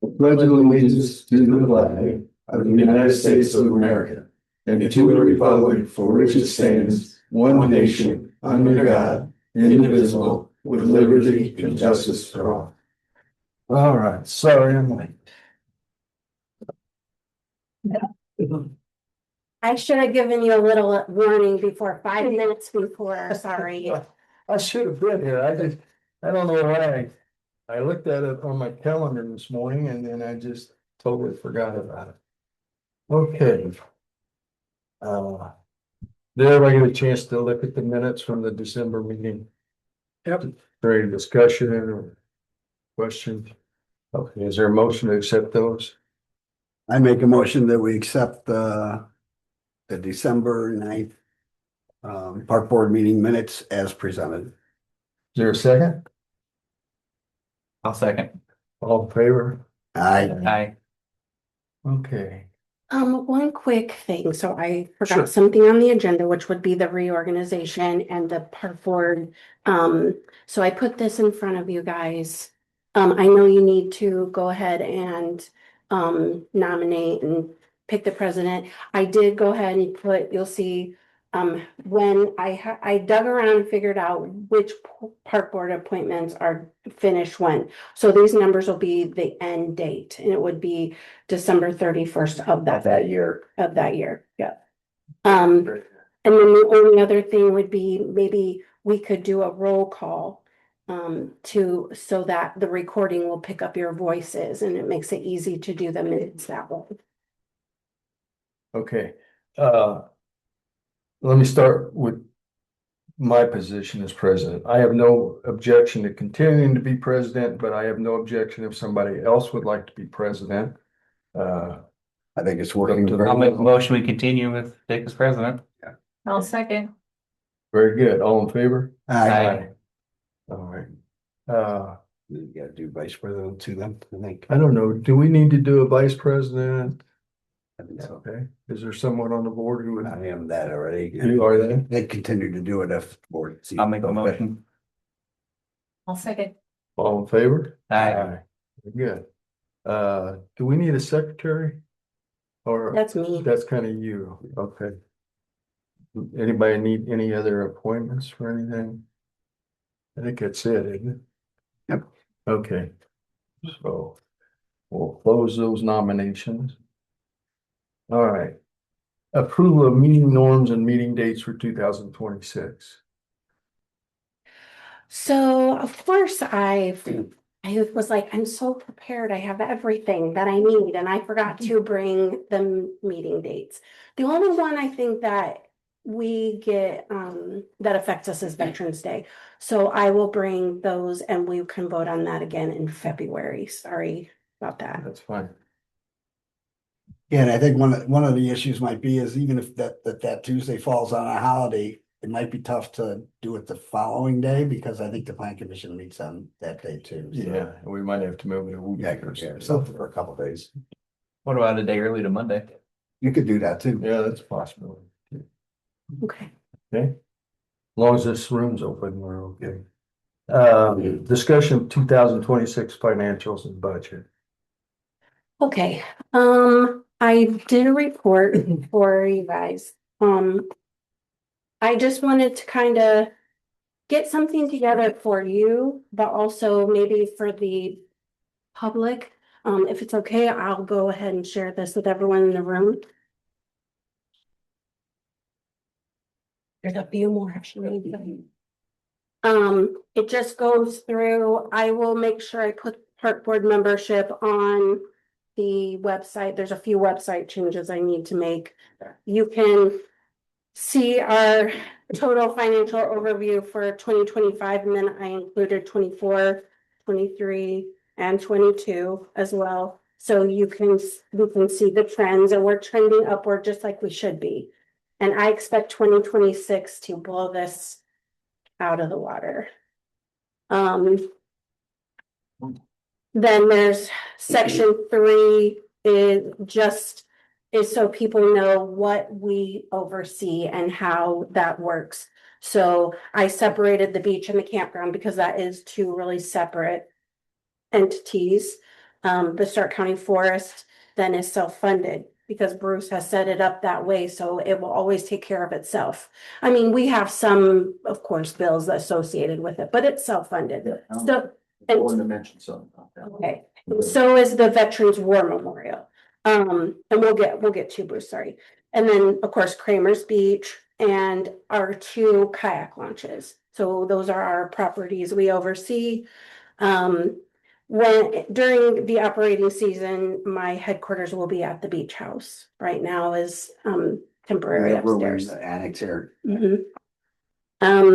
Pledge allegiance to the flag of the United States of America and to the republic for which it stands, one nation, under God, indivisible, with liberty and justice for all. All right, sorry I'm late. I should have given you a little warning before, 5 minutes before, sorry. I should have been here. I don't know why. I looked at it on my calendar this morning and then I just totally forgot about it. Okay. Did everybody get a chance to look at the minutes from the December meeting? Yep. For any discussion or questions? Okay, is there a motion to accept those? I make a motion that we accept the December 9th park board meeting minutes as presented. Is there a second? I'll second. All in favor? Aye. Aye. Okay. One quick thing, so I Sure. forgot something on the agenda, which would be the reorganization and the park board. So I put this in front of you guys. I know you need to go ahead and nominate and pick the president. I did go ahead and put, you'll see, when I dug around and figured out which park board appointments are finished when. So these numbers will be the end date, and it would be December 31st of that year. Yeah. And then the only other thing would be maybe we could do a roll call so that the recording will pick up your voices, and it makes it easy to do the minutes that way. Okay. Let me start with my position as president. I have no objection to continuing to be president, but I have no objection if somebody else would like to be president. I think it's working. I'll make a motion, we continue with Dick as president. I'll second. Very good. All in favor? Aye. All right. You gotta do vice president to them, I think. I don't know. Do we need to do a vice president? I think so. Okay. Is there someone on the board who would? I am that already. You are that? They continue to do it if the board. I'll make a motion. I'll second. All in favor? Aye. Very good. Do we need a secretary? Or That's me. that's kind of you? Okay. Anybody need any other appointments for anything? I think that's it, isn't it? Yep. Okay. So we'll close those nominations. All right. Approval of meeting norms and meeting dates for 2026. So of course I was like, I'm so prepared. I have everything that I need, and I forgot to bring the meeting dates. The only one I think that we get that affects us is Veterans Day. So I will bring those and we can vote on that again in February. Sorry about that. That's fine. Yeah, and I think one of the issues might be is even if that Tuesday falls on a holiday, it might be tough to do it the following day because I think the plan commission meets on that day too. So. Yeah, we might have to move it a week or Yeah, so. something for a couple of days. What about a day early to Monday? You could do that too. Yeah, that's possible. Okay. Okay. As long as this room's open, we're okay. Discussion of 2026 financials and budget. Okay. I did a report for you guys. I just wanted to kind of get something together for you, but also maybe for the public. If it's okay, I'll go ahead and share this with everyone in the room. There's a few more actually. It just goes through, I will make sure I put park board membership on the website. There's a few website changes I need to make. You can see our total financial overview for 2025, and then I included 24, 23, and 22 as well. So you can see the trends, and we're trending upward just like we should be. And I expect 2026 to blow this out of the water. Then there's section 3 is so people know what we oversee and how that works. So I separated the beach and the campground because that is two really separate entities. The Stark County Forest then is self-funded because Bruce has set it up that way, so it will always take care of itself. I mean, we have some, of course, bills associated with it, but it's self-funded. So, I wanted to mention something about that. okay, so is the Veterans War Memorial. And we'll get to Bruce, sorry. And then, of course, Kramer's Beach and our 2 kayak launches. So those are our properties we oversee. When during the operating season, my headquarters will be at the beach house. Right now is temporary Where we're in upstairs. the annex here. Mhm.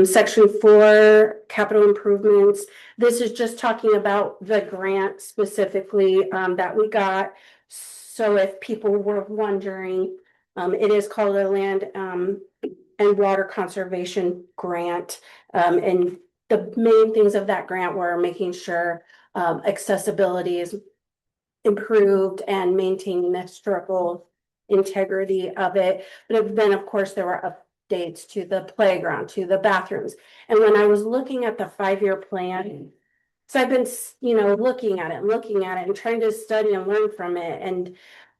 Section 4, capital improvements. This is just talking about the grant specifically, that we got. So if people were wondering, it is called a land, and water conservation grant. And the main things of that grant were making sure, accessibility is improved and maintaining the historical integrity of it. But then, of course, there were updates to the playground, to the bathrooms. And when I was looking at the 5-year plan, so I've been, looking at it and trying to study and learn from it. And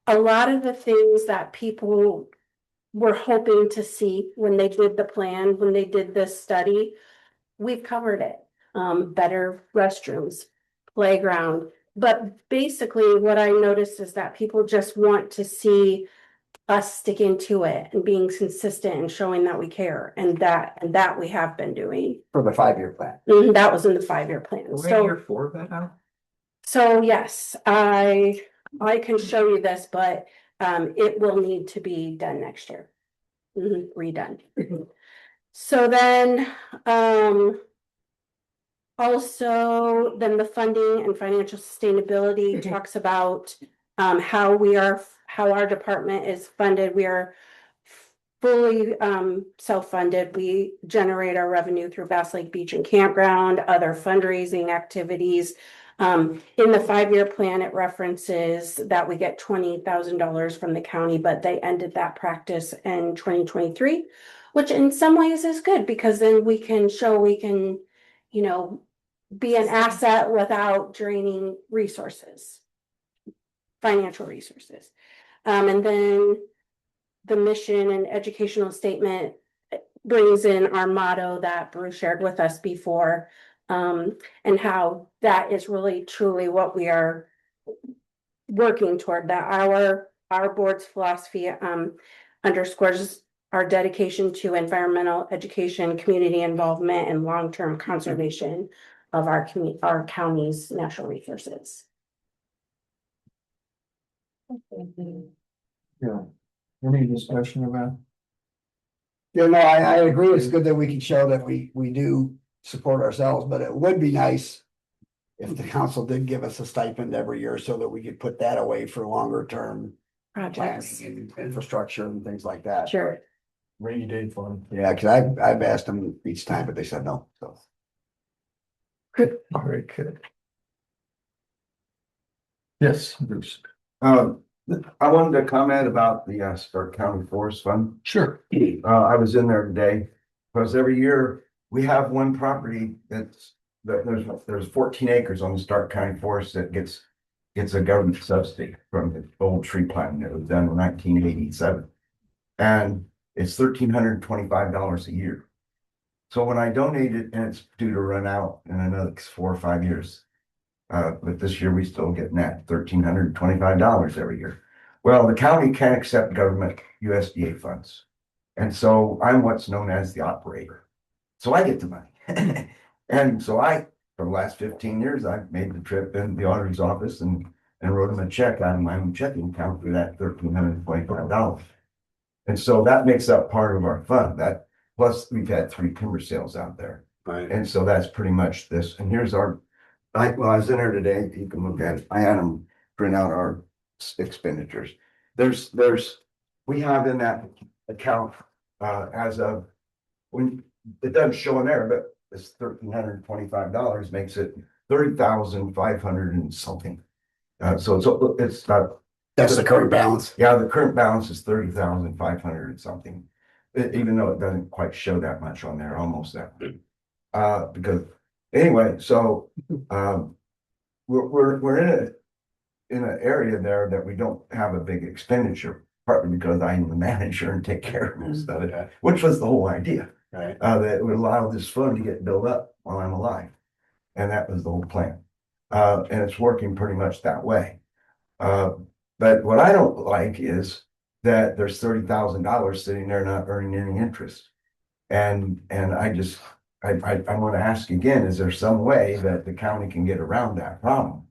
a lot of the things that people were hoping to see when they did the plan, when they did this study, we've covered it. Better restrooms, playground. But basically what I noticed is that people just want to see us sticking to it and being consistent and showing that we care, and that we have been doing. For the 5-year plan. That was in the 5-year plan. We're in So, year 4 of that now? so yes, I can show you this, but it will need to be done next year. Redone. So then, also, then the funding and financial sustainability talks about how our department is funded. We are fully self-funded. We generate our revenue through Bass Lake Beach and Campground, other fundraising activities. In the 5-year plan, it references that we get $20,000 from the county, but they ended that practice in 2023, which in some ways is good because then we can show we can, be an asset without draining resources, financial resources. And then the mission and educational statement brings in our motto that Bruce shared with us before, and how that is really truly what we are working toward, that our board's philosophy underscores our dedication to environmental education, community involvement, and long-term conservation of our county's natural resources. Yeah. Any discussion about? Yeah, no, I agree. It's good that we can show that we do support ourselves, but it would be nice if the council did give us a stipend every year so that we could put that away for longer term Projects. planning and infrastructure and things like that. Sure. Rainy day fund. Yeah, because I've asked them each time, but they said no, so. Very good. Yes, Bruce. I wanted to comment about the Stark County Forest Fund. Sure. I was in there today, because every year we have one property there's 14 acres on the Stark County Forest that gets a government subsidy from the old tree planting that was done in 1987. And it's $1,325 a year. So when I donate it, and it's due to run out in another 4 or 5 years. But this year we still get net $1,325 every year. Well, the county can't accept government USDA funds. And so I'm what's known as the operator. So I get the money. And so for the last 15 years, I've made the trip in the auditor's office and wrote him a check out of my own checking account for that $1,325. And so that makes up part of our fund. That plus we've had 3 timber sales out there. Right. And so that's pretty much this. And here's I was in there today. You can look at it. I had them print out our expenditures. We have in that account as of when it doesn't show in there, but it's $1,325 makes it 30,500 and something. So it's not. That's the current balance. Yeah, the current balance is 30,500 and something, even though it doesn't quite show that much on there, almost that. Because anyway, so we're in in an area there that we don't have a big expenditure, partly because I'm the manager and take care of most of it, which was the whole idea. Right. That it would allow this fund to get built up while I'm alive. And that was the whole plan. And it's working pretty much that way. But what I don't like is that there's $30,000 sitting there not earning any interest. And I want to ask again, is there some way that the county can get around that problem?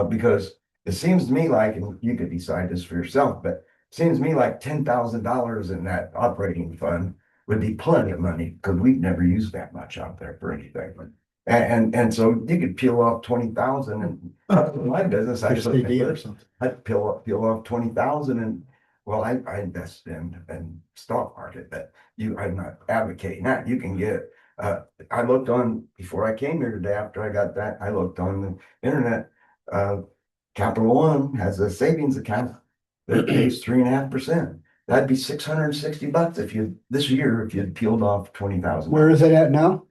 Because it seems to me like, and you could decide this for yourself, but it seems to me like $10,000 in that operating fund would be plenty of money, because we've never used that much out there for anything. And so you could peel off 20,000, and in my business, I CD or something. I'd peel off 20,000, and well, I invest in stock market, but I'm not advocating that. You can get, I looked on, before I came here today, after I got that, I looked on the internet. Capital One has a savings account that pays 3.5%. That'd be $660 this year, if you'd peeled off 20,000. Where is it at now?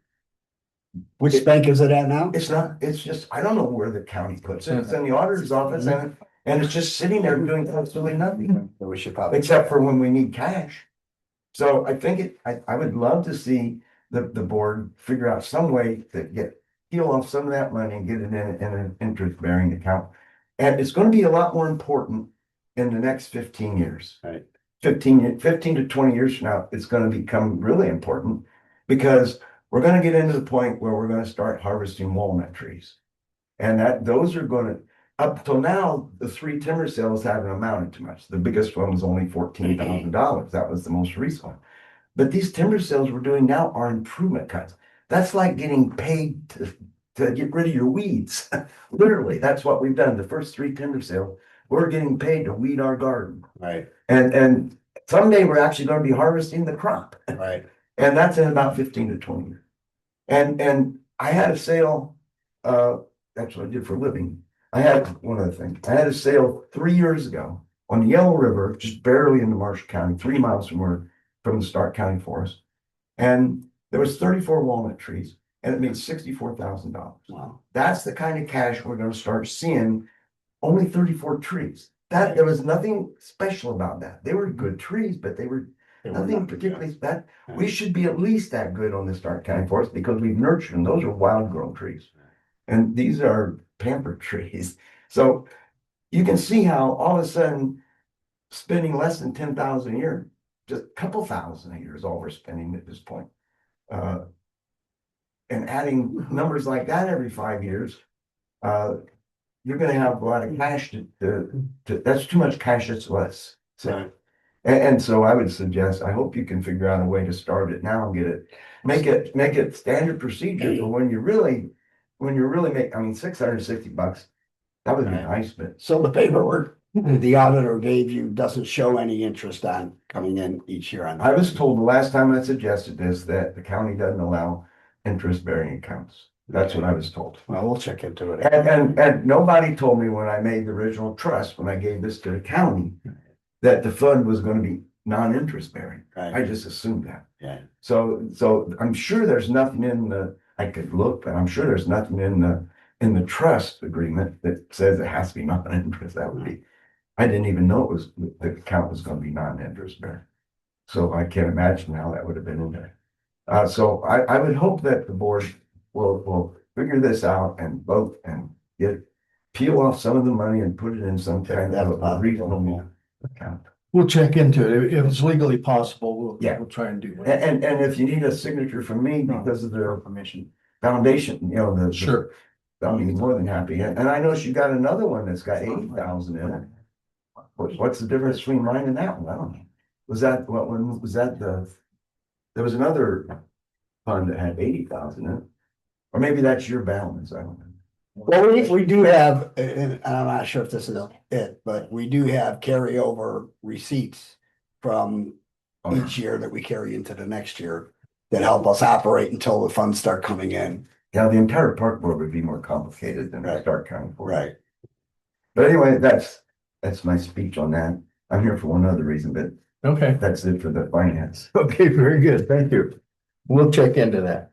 Which bank is it at now? It's not, it's just, I don't know where the county puts it. It's in the auditor's office, and it's just sitting there doing absolutely nothing, So we should probably. except for when we need cash. So I think I would love to see the board figure out some way to peel off some of that money and get it in an interest bearing account. And it's going to be a lot more important in the next 15 years. Right. 15 to 20 years from now, it's going to become really important, because we're going to get into the point where we're going to start harvesting walnut trees. And those are going to, up till now, the 3 timber sales haven't amounted to much. The biggest one was only $14,000. That was the most recent one. But these timber sales we're doing now are improvement cuts. That's like getting paid to get rid of your weeds. Literally, that's what we've done. The first 3 timber sales, we're getting paid to weed our garden. Right, And someday we're actually going to be harvesting the crop. right. And that's in about 15 to 20 years. And I had a sale, that's what I did for a living. I had one other thing. I had a sale 3 years ago on the Yellow River, just barely into Marshall County, 3 miles from the Starke County Forest. And there was 34 walnut trees, and it made $64,000. Wow. That's the kind of cash we're going to start seeing. Only 34 trees. There was nothing special about that. They were good trees, but they were nothing particularly that. We should be at least that good on the Starke County Forest, because we've nurtured them. Those are wild grown trees. And these are pampered trees. So you can see how all of a sudden spending less than 10,000 a year, just a couple thousand a year is all we're spending at this point. And adding numbers like that every 5 years, you're going to have a lot of cash that's too much cash, it's less. So, and so I would suggest, I hope you can figure out a way to start it now and make it standard procedure. So when you really make, I mean, $660, that would be nice, but. So the paperwork the auditor gave you doesn't show any interest on coming in each year on that. I was told the last time I suggested this, that the county doesn't allow interest bearing accounts. That's what I was told. Well, we'll check into it. And nobody told me when I made the original trust, when I gave this to the county, that the fund was going to be non-interest bearing. Right. I just assumed that. Yeah. So I'm sure there's nothing I could look, but I'm sure there's nothing in the trust agreement that says it has to be non-interest. That would be, I didn't even know the account was going to be non-interest bearing. So I can't imagine how that would have been in there. So I would hope that the board will figure this out and vote and peel off some of the money and put it in some kind of a reasonable account. We'll check into it. If it's legally possible, Yeah. we'll try and do it. And if you need a signature from me because of the Permission. foundation, Sure. I'll be more than happy. And I noticed you got another one that's got 80,000 in it. What's the difference between mine and that one? I don't know. Was that, what one was that there was another fund that had 80,000 in it? Or maybe that's your balance, I don't know. Well, we do have, and I'm not sure if this is it, but we do have carryover receipts from each year that we carry into the next year that help us operate until the funds start coming in. Yeah, the entire park board would be more complicated than Right. Starke County Board. Right. But anyway, that's my speech on that. I'm here for one other reason, but Okay. that's it for the finance. Okay, very good. Thank you. We'll check into that.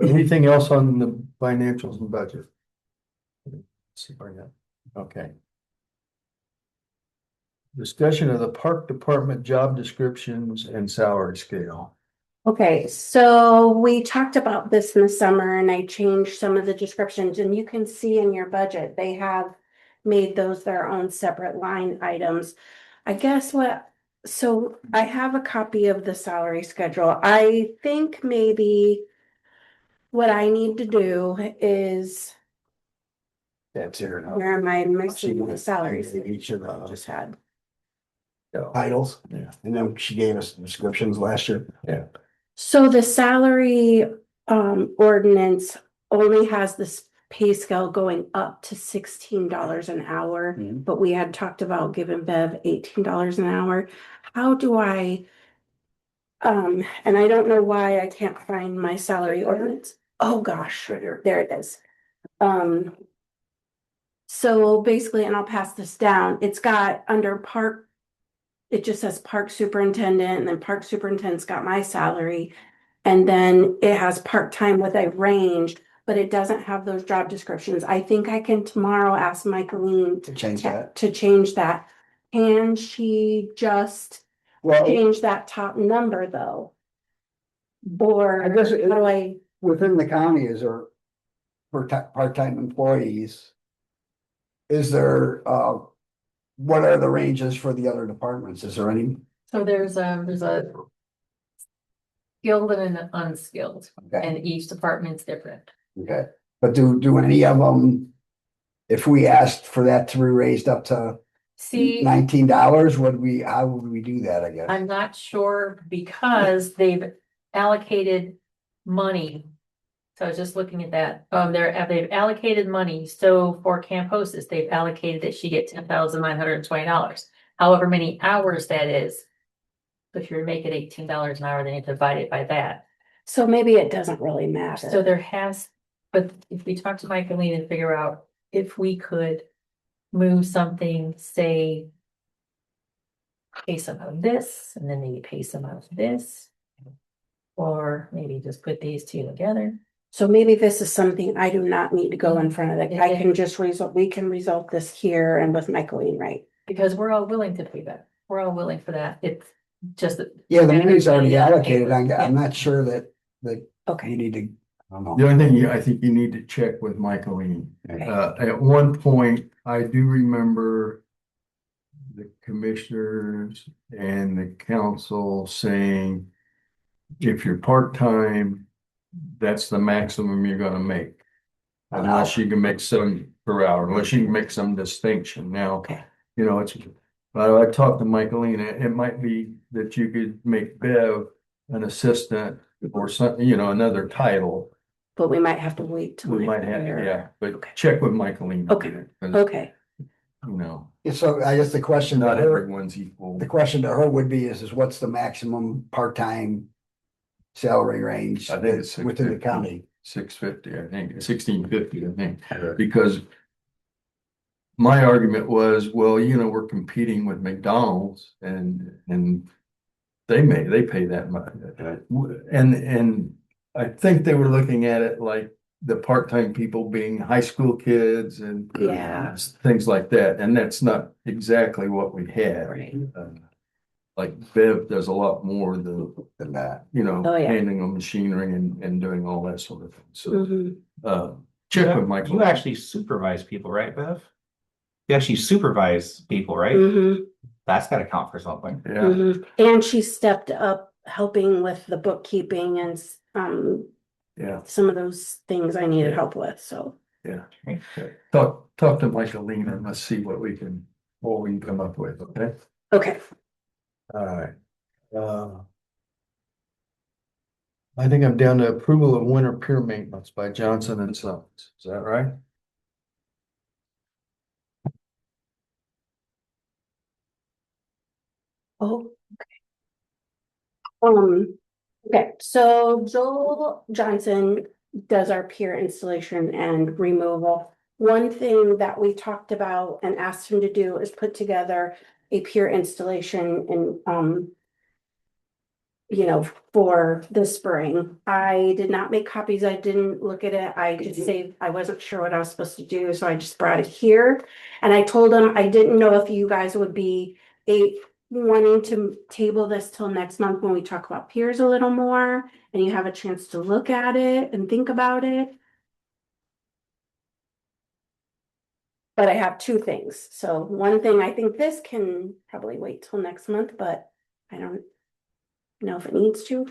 Anything else on the financials and budget? Okay. Discussion of the park department job descriptions and salary scale. Okay, so we talked about this in the summer and I changed some of the descriptions and you can see in your budget, they have made those their own separate line items. I guess so I have a copy of the salary schedule. I think maybe what I need to do is, That's here. where am I missing the salaries that Each of I just had? Titles, Yeah. and then she gave us descriptions last year. So the salary ordinance only has this pay scale going up to $16 an hour. Mhm. But we had talked about giving Bev $18 an hour. How do I? And I don't know why I can't find my salary ordinance. Oh gosh, there it is. So basically, and I'll pass this down, it's got under park, it just says park superintendent, and then park superintendent's got my salary. And then it has part-time with a range, but it doesn't have those job descriptions. I think I can tomorrow ask Michaeline To change that. to change that. Can she just Well, change that top number though? Or I guess how do I? within the county, is there for part-time employees? Is there, what are the ranges for the other departments? Is there any? So there's a skilled and an unskilled, Okay, and each department's different. okay, but do any of them, if we asked for that to be raised up to See, $19, how would we do that, I guess? I'm not sure because they've allocated money. So I was just looking at that. They've allocated money. So for Camp Hostess, they've allocated that she get $10,920. However many hours that is. If you're making $18 an hour, then you divide it by that. So maybe it doesn't really matter. So but if we talk to Michaeline and figure out if we could move something, say. Pay some of this and then maybe pay some of this. Or maybe just put these two together. So maybe this is something I do not need to go in front of the, I can just we can result this here and with Michaeline, right? Because we're all willing to pay that. We're all willing for that. It's just that. Yeah, the money's already Yeah. allocated. I'm not sure that Okay, you need to, I don't know. The only thing I think you need to check with Michaeline. Okay. At one point, I do remember the commissioners and the council saying, if you're part-time, that's the maximum you're gonna make. Unless you can make some per hour, unless you can make some distinction. Now, okay. you know, I talked to Michaeline, it might be that you could make Bev an assistant or something, you know, another title. But we might have to wait till. We might next have, year. yeah, but Okay. check with Michaeline. Okay. 'Cause, Okay, you know, Yeah, so I guess the question to not her, everyone's equal. the question to her would be is what's the maximum part-time salary range I think it's within the 650. county? 650, I think, 1650, I think, because my argument was, well, you know, we're competing with McDonald's and they pay that much. And I think they were looking at it like the part-time people being high school kids and Yeah. things like that. And that's not exactly what we had. Right. Like Bev does a lot more than that. you know, Oh, yeah. handling on machinery and doing all that sort of thing. So, Mhm. check with Michael. You actually supervise people, right, Bev? You actually supervise people, right? Mhm. That's gotta count for something. Yeah, Mhm. And she stepped up helping with the bookkeeping and yeah, some of those things I needed help with, so. yeah. Talk to Michaeline and let's see what we can come up with, okay? Okay, All right. I think I'm down to approval of winter pier maintenance by Johnson and Sons. Is that right? oh, okay, so Joel Johnson does our pier installation and removal. One thing that we talked about and asked him to do is put together a pier installation and for the spring. I did not make copies. I didn't look at it. I just saved, I wasn't sure what I was supposed to do, so I just brought it here. And I told them I didn't know if you guys would be wanting to table this till next month when we talk about peers a little more and you have a chance to look at it and think about it. But I have two things. So one thing, I think this can probably wait till next month, but I don't know if it needs to.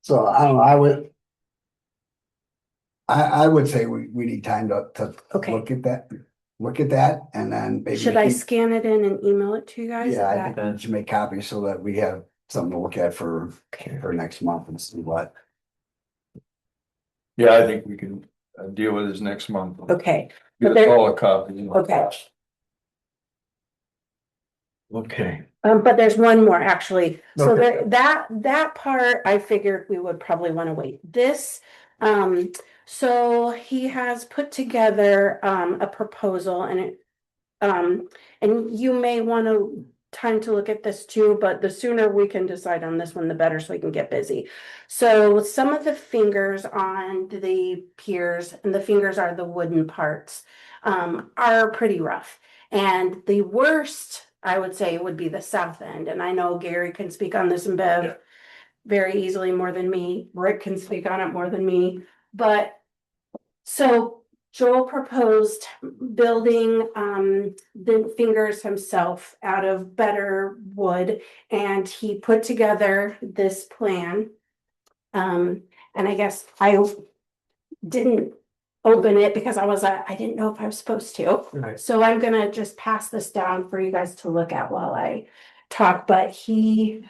So I don't know, I would say we need time to Okay. look at that, and then maybe. Should I scan it in and email it to you guys? Yeah, I That- think we should make copies so that we have something to look at for next month and see what. Yeah, I think we can deal with this next month. Okay, Get but there- us all a copy. okay. Okay. But there's one more actually. So Okay. that part, I figured we would probably want to wait. This, so he has put together a proposal and it, and you may want to time to look at this too, but the sooner we can decide on this one, the better, so we can get busy. So some of the fingers on the piers, and the fingers are the wooden parts, are pretty rough. And the worst, I would say, would be the south end. And I know Gary can speak on this and Bev Yeah. very easily more than me. Rick can speak on it more than me. But so Joel proposed building the fingers himself out of better wood, and he put together this plan. And I guess I didn't open it because I didn't know if I was supposed to. Right. So I'm gonna just pass this down for you guys to look at while I talk, but he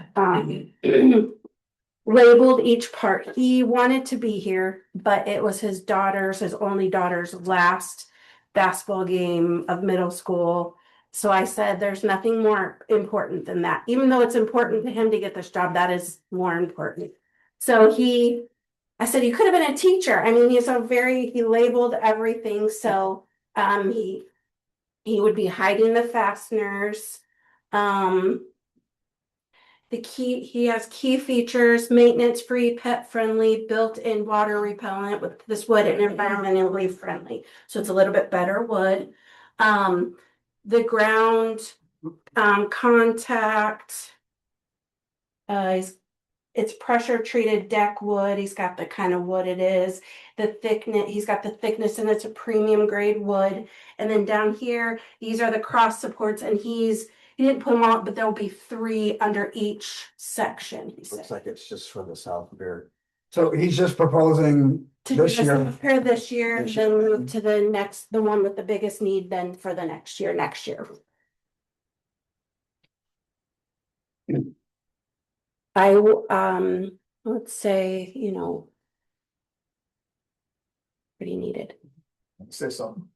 labeled each part. He wanted to be here, but it was his only daughter's last basketball game of middle school. So I said, there's nothing more important than that. Even though it's important to him to get this job, that is more important. So I said, you could have been a teacher. I mean, he labeled everything. So, he would be hiding the fasteners. He has key features: maintenance free, pet friendly, built-in water repellent with this wood, and environmentally friendly. So it's a little bit better wood. The ground, contact, it's pressure treated deck wood. He's got the kind of wood it is. He's got the thickness, and it's a premium grade wood. And then down here, these are the cross supports, and he didn't put them all, but there'll be 3 under each section. He said. Looks like it's just for the south pier. So he's just proposing To this just year. repair this year, This then year. move to the one with the biggest need then for the next year. I will, let's say, pretty needed. Say something.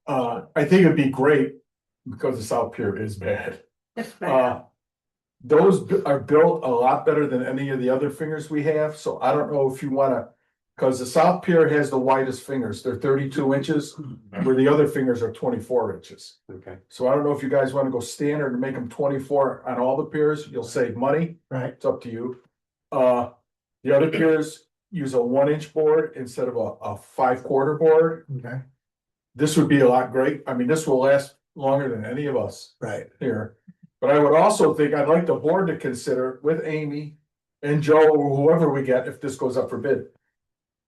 I think it'd be great because the South Pier is bad. Those are built a lot better than any of the other fingers we have, so I don't know if you wanna. Cause the South Pier has the widest fingers, they're 32 inches, where the other fingers are 24 inches. Okay. So I don't know if you guys wanna go standard and make them 24 on all the piers, you'll save money, Right. it's up to you. The other piers use a 1-inch board instead of a 5/4 board. Okay. This would be a lot great. I mean, this will last longer than any of us Right. here. But I would also think I'd like the board to consider with Amy and Joe or whoever we get, if this goes up for bid,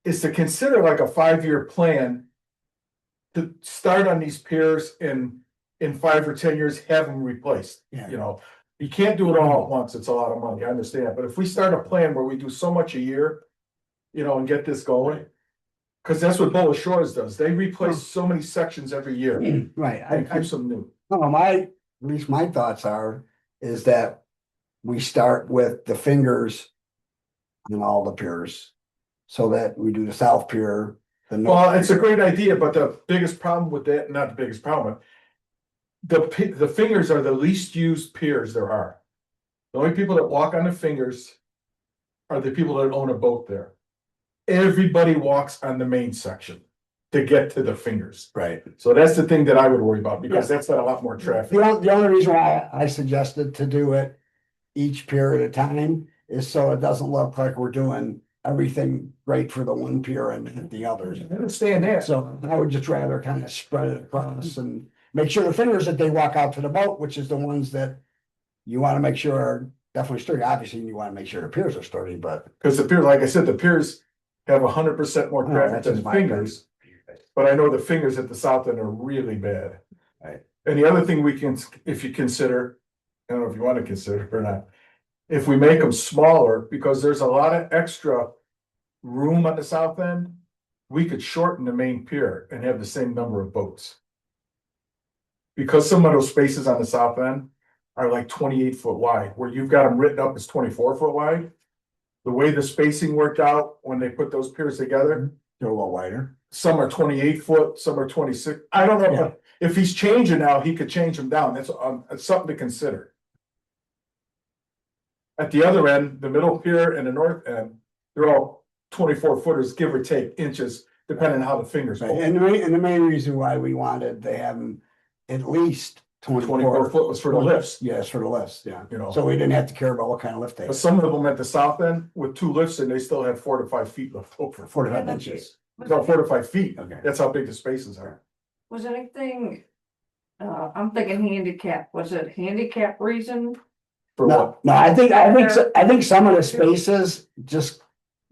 is to consider like a 5-year plan to start on these piers in 5 or 10 years, have them replaced. Yeah. You know, you can't do it all at once. It's a lot of money. I understand. But if we start a plan where we do so much a year, and get this going. Cause that's what Bola Shores does. They replace so many sections every year. Right. And keep some new. No, at least my thoughts is that we start with the fingers on all the piers. So that we do the south pier. Well, it's a great idea, but the biggest problem with that, not the biggest problem. The fingers are the least used piers there are. The only people that walk on the fingers are the people that own a boat there. Everybody walks on the main section. to get to the fingers. Right. So that's the thing that I would worry about, because that's got a lot more traffic. The only reason why I suggested to do it each pier at a time is so it doesn't look like we're doing everything great for the one pier and the others. I understand that. So I would just rather kind of spread it across and make sure the fingers that they walk out to the boat, which is the ones that you want to make sure are definitely sturdy. Obviously, you want to make sure the piers are sturdy, but Because the pier, like I said, the piers have 100% more Oh, traffic that's than just the my fingers. But I know the fingers at the south end are really bad. Right. And the other thing we can, if you consider, I don't know if you want to consider it or not. If we make them smaller, because there's a lot of extra room on the south end, we could shorten the main pier and have the same number of boats. Because some of those spaces on the south end are like 28 foot wide, where you've got them written up as 24 foot wide. The way the spacing worked out when they put those piers together, they're a little wider. some are 28 foot, some are 26. I don't know, Yeah. but if he's changing now, he could change them down. That's it's something to consider. At the other end, the middle pier and the north end, they're all 24 footers, give or take inches, depending on how the fingers Right, go. and the main reason why we wanted to have them at least 24 foot was for the lifts, Yes, for the lifts, yeah. you know. So we didn't have to care about what kind of lift they But had. some of them at the south end with 2 lifts and they still have 4 to 5 feet left over. 45 inches. No, 4 to 5 feet. Okay. That's how big the spaces are. Was anything, I'm thinking handicap, was it handicap reason? For No, what? no, I think some of the spaces just.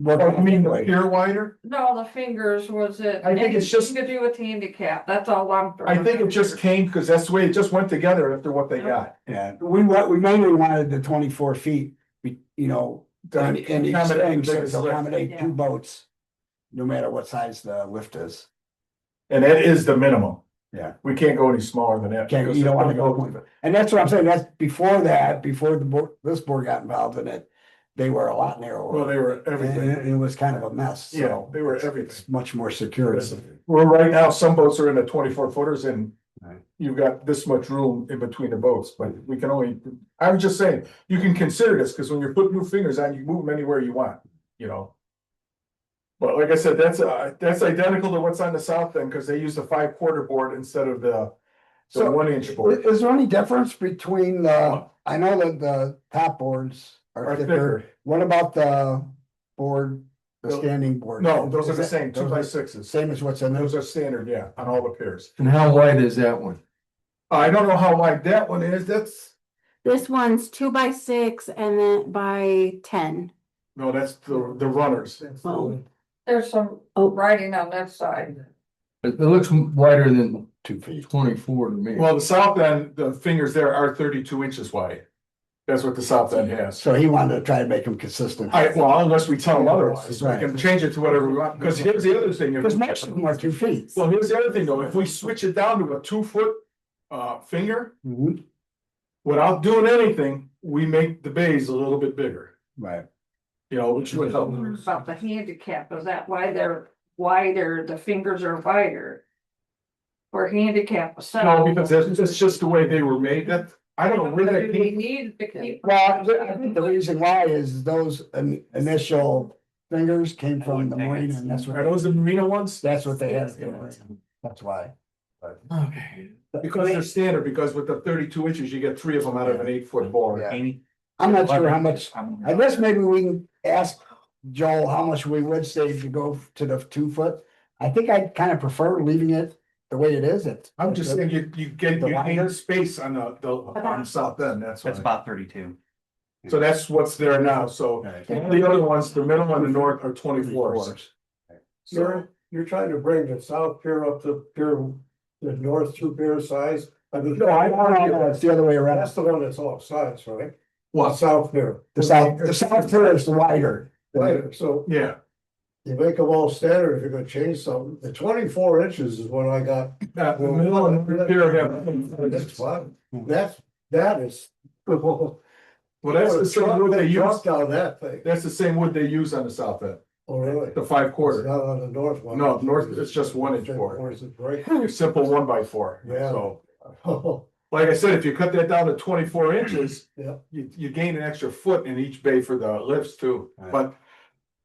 work Oh, you mean the anyway. pier wider? No, the fingers, was it? I think it's just- anything to do with handicap, that's all I'm. I think it just came because that's the way it just went together after what they got. Yeah, we mainly wanted the 24 feet, you know, in each thing, so to accommodate Yeah. 2 boats. No matter what size the lift is. And that is the minimum. Yeah. We can't go any smaller than that. Can't, because you don't wanna there's no go, boat. and that's what I'm saying, that's before the board, this board got involved in it, they were a lot narrower. Well, they were And everything. it was kind of a mess, Yeah, so. they were it's- everything. It's much more secure. Well, right now, some boats are in the 24 footers and Right. you've got this much room in between the boats, but we can only, I'm just saying, you can consider this, because when you're putting new fingers on, you move them anywhere you want, you know. But like I said, that's identical to what's on the south end, because they use the 5/4 board instead of the So, 1 inch board. Is there any difference between I know that the top boards Are are thicker. thicker, what about the board, the No, standing board? No, those are Is the that- same, those are 2x6s. Same as what's in Those those, are standard, yeah, on all the piers. And how wide is that one? I don't know how wide that one is, This one's 2x6 and then by 10. no, that's the runners. Oh, There's some Oh. writing on that side. It looks wider than 2 feet. 24 to me. Well, the south end, the fingers there are 32 inches wide. That's what the south end has. So he wanted to try to make them consistent. Well, unless we tell them otherwise, we Right. can change it to whatever we want, because here's the other thing. Because most of them are 2 feet. Well, here's the other thing though, if we switch it down to a 2 foot finger, Mhm. without doing anything, we make the bays a little bit bigger, Right. you know, which would help. About the handicap, is that why they're wider, the fingers are wider? For handicap. No, because that's just the way they were made, that, I don't know where that We came. need to keep. Well, I think the reason why is those initial fingers came from the marine, and that's Are what, those the Marina ones? that's what they had. That's why. Okay. Because they're standard, because with the 32 inches, you get 3 of them out of an 8 foot board. Yeah. I'm not sure how much, I guess maybe we can ask Joel how much we would save to go to the 2 foot. I think I kind of prefer leaving it the way it is. I'm just saying, you The gain wider? space on on the south end, that's That's why. about 32. So that's what's there now, so the other ones, the middle and the north are 24s. So, You're trying to bring the south pier up to pier, the north 2 pier size. I mean, No, I don't know, it's the other way around. that's the one that's off sides, right? what, South pier. The south pier is the wider. Right, so yeah, you make them all standard if you're gonna change something. The 24 inches is what I got. the middle and north here have. That's fine. That is. Well, that's the same wood they use, Drop down that thing. that's the same wood they use on the south end, Oh, really? the It's 5/4. not on the north one. No, north, it's just 1 inch board, Or is it break? your simple 1x4, Yeah. so. Oh, Like I said, if you cut that down to 24 inches. Yeah. You gain an extra foot in each bay for the lifts too, Right. but.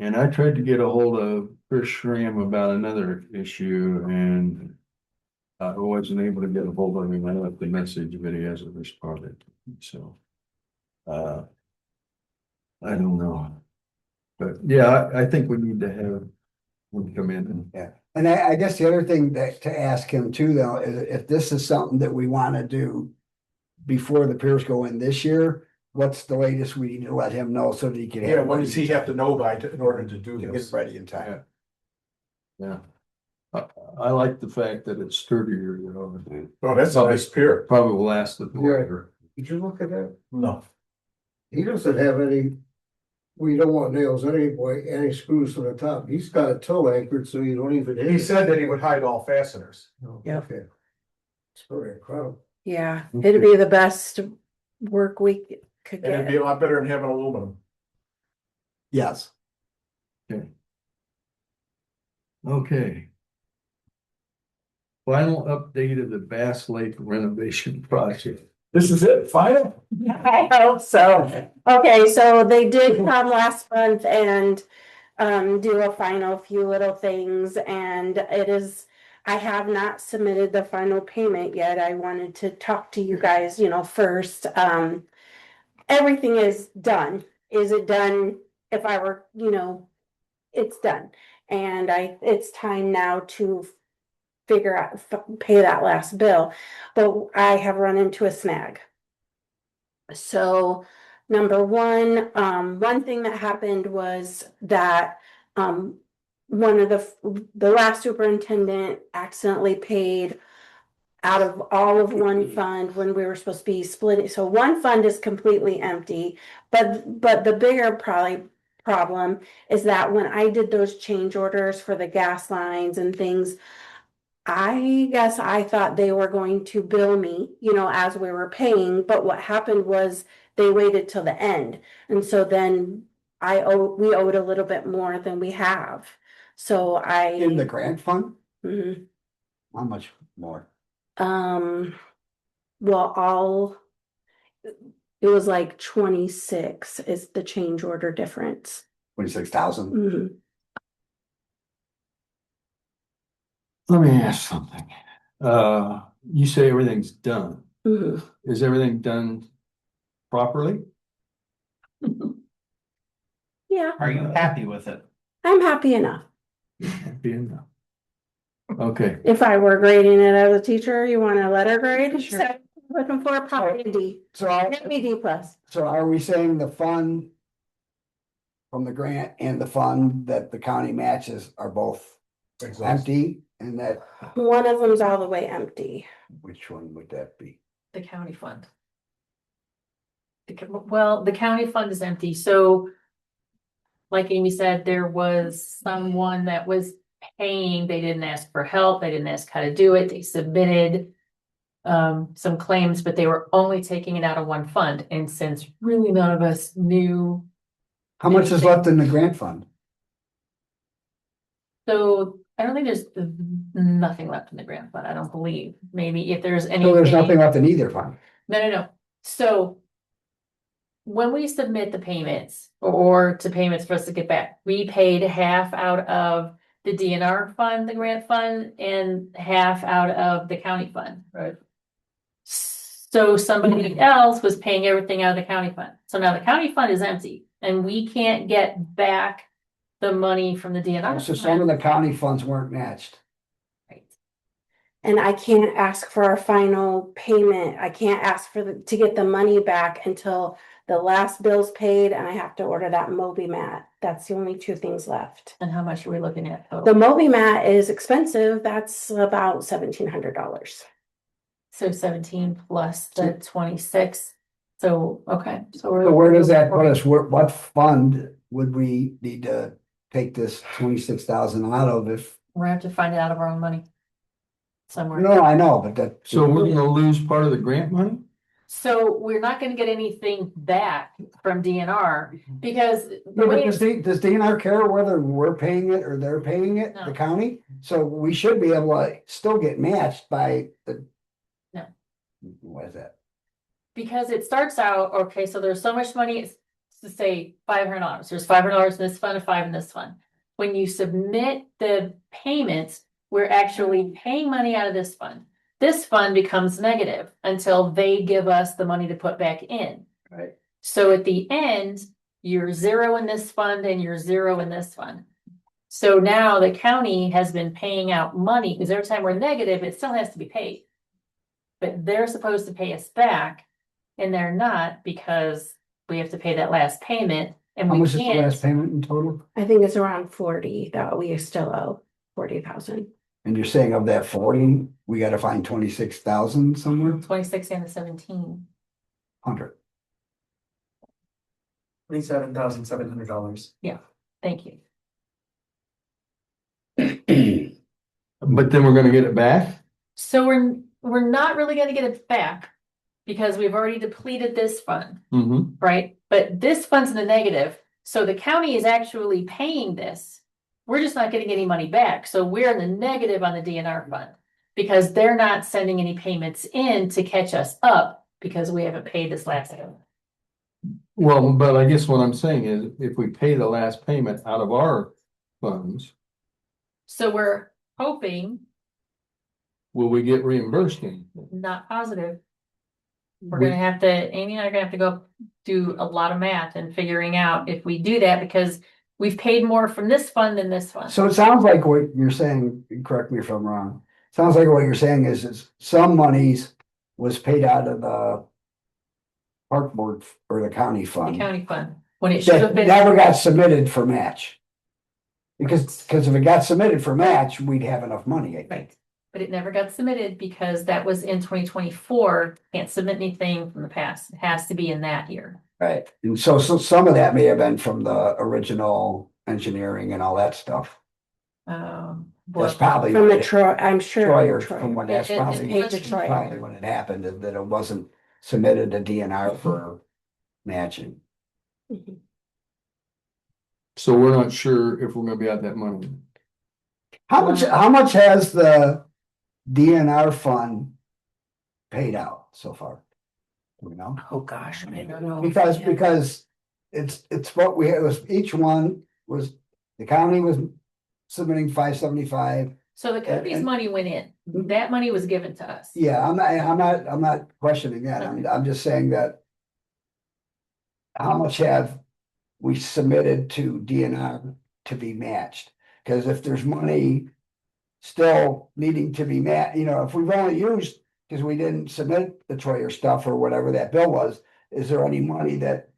And I tried to get a hold of Chris Schramm about another issue and I wasn't able to get a hold of him. I left the message, but he hasn't responded. So, I don't know. But yeah, I think we need to have him come in and Yeah, and I guess the other thing that to ask him too, though, is if this is something that we want to do before the piers go in this year, what's the latest we need to let him know so that he can have. Yeah, when does he have to know by in order to do Get this? it ready in time. Yeah. I like the fact that it's sturdier, you know. Oh, that's a nice pier. Probably will last the longer. Did you look at that? No. He doesn't have any, we don't want nails anyway, any screws to the top. He's got a toe anchored, so you don't even hit He it. said that he would hide all fasteners. Oh, Yep. okay. It's pretty incredible. Yeah, it'd be the best work we could And it'd be get. a lot better than having aluminum. Yes. Okay. Final update of the Bass Lake renovation project. This is it, final? I hope so. Okay, so they did come last month and do a final few little things and it is, I have not submitted the final payment yet. I wanted to talk to you guys, first. Everything is done. Is it done? If I were, it's done. And it's time now to figure out, pay that last bill. But I have run into a snag. So number one, one thing that happened was that one of the last superintendent accidentally paid out of all of one fund when we were supposed to be splitting. So one fund is completely empty, but the bigger problem is that when I did those change orders for the gas lines and things, I guess I thought they were going to bill me, as we were paying, but what happened was they waited till the end. And so then we owed a little bit more than we have. So In the grant fund, Mhm. how much more? Well, it was like 26 is the change order difference. 26,000. Mhm. Let me ask something. You say everything's done. Mhm. Is everything done properly? Yeah, Are you happy with it? I'm happy enough. Happy enough. Okay, If I were grading it as a teacher, you want a letter grade? Sure. So, looking for probably a D. So are, Maybe D plus. so are we saying the fund from the grant and the fund that the county matches are both empty? And that, One of them's all the way empty. which one would that be? The county fund. Well, the county fund is empty, so. Like Amy said, there was someone that was paying, they didn't ask for help, they didn't ask how to do it, they submitted. Some claims, but they were only taking it out of one fund, and since really none of us knew. How much is left in the grant fund? So I don't think there's nothing left in the grant fund, I don't believe, maybe if there's any. So there's nothing left in either fund. No, so. When we submit the payments or to payments for us to get back, we paid half out of the DNR fund, the grant fund, and half out of the county fund. Right. So somebody else was paying everything out of the county fund. So now the county fund is empty and we can't get back the money from the DNR. So some of the county funds weren't matched. Right. And I can't ask for a final payment. I can't ask to get the money back until the last bill's paid and I have to order that Moby mat. That's the only two things left. And how much are we looking at The total? Moby mat is expensive. That's about $1,700. So 17 plus the 26. So, okay. So where does that put us? What fund would we need to take this 26,000 out of if? We're gonna have to find it out of our own money. Somewhere. No, I know, but that. so we're gonna lose part of the grant money? So we're not gonna get anything back from DNR because. the No, way but does DNR care whether we're paying it or they're paying it, No. the county? So we should be able to still get matched by the. No. What is that? Because it starts out, okay, so there's so much money, to say $500. There's $500 in this fund and 5 in this fund. When you submit the payments, we're actually paying money out of this fund. This fund becomes negative until they give us the money to put back in. Right. So at the end, you're 0 in this fund and you're 0 in this fund. So now the county has been paying out money, because every time we're negative, it still has to be paid. But they're supposed to pay us back, and they're not, because we have to pay that last payment, and How we much is the last can't. payment in total? I think it's around 40 that we still owe, 40,000. And you're saying of that 40, we gotta find 26,000 somewhere? 26 and the 17. 100. $27,700. Thank you. But then we're gonna get it back? So we're not really gonna get it back, because we've already depleted this fund, Mm-hmm. right? But this fund's in the negative, so the county is actually paying this. We're just not getting any money back, so we're in the negative on the DNR fund. Because they're not sending any payments in to catch us up, because we haven't paid this last one. Well, but I guess what I'm saying is, if we pay the last payment out of our funds, So we're hoping, will we get reimbursed anything? not positive. We're We- gonna have to, Amy and I are gonna have to go do a lot of math and figuring out if we do that, because we've paid more from this fund than this fund. So it sounds like what you're saying, correct me if I'm wrong. Sounds like what you're saying is some monies was paid out of the park board or the county The fund. county fund, when it should That have been. never got submitted for match. Because if it got submitted for match, we'd have enough money, I think. Right, but it never got submitted because that was in 2024, can't submit anything from the past, it has to be in that year. Right. And so some of that may have been from the original engineering and all that stuff. That's Well, probably. From the Troy, I'm sure. Troyer, Troy. from when that's It- it- probably, Paid to Troy. probably when it happened, that it wasn't submitted to DNR for matching. Mhm. So we're not sure if we're gonna be out that money. How much has the DNR fund paid out so far? Do we know? Oh, gosh, I don't know. Because it's what we had, was each one was, the county was submitting 575. So the company's and- money went in, that money was given to us. Yeah, I'm not questioning that. I'm just saying that. How much have we submitted to DNR to be matched? Because if there's money still needing to be if we've only used, because we didn't submit the Troyer stuff or whatever that bill was, is there any money that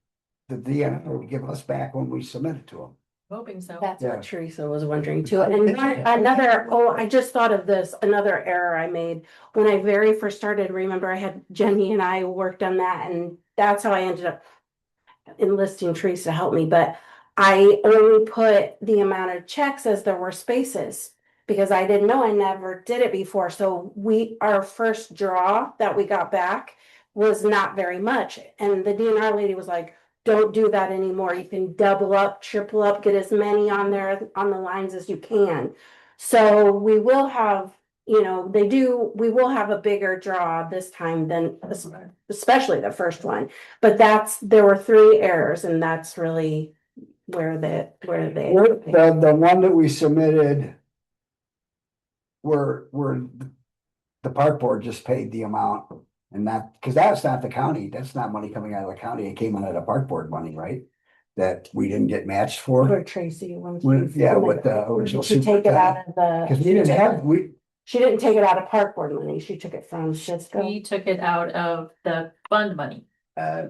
the DNR would give us back when we submit it to them? Hoping so. That's Yeah. what Teresa was wondering too. And I just thought of this, another error I made. When I very first started, remember I had Jenny and I worked on that, and that's how I ended up enlisting Teresa to help me, but I only put the amount of checks as there were spaces. Because I didn't know, I never did it before, so our first draw that we got back was not very much, and the DNR lady was like, don't do that anymore, you can double up, triple up, get as many on there, on the lines as you can. So we will have, we will have a bigger draw this time than, especially the first one. But there were 3 errors, and that's really where they. The one that we submitted. Where the park board just paid the amount and that, because that's not the county, that's not money coming out of the county, it came out of the park board money, right? That we didn't get matched for. For Tracy. When With the original. She take it out of the. Because we didn't have, She didn't take it out of park board money, she took it from Cisco. We took it out of the fund money, uh,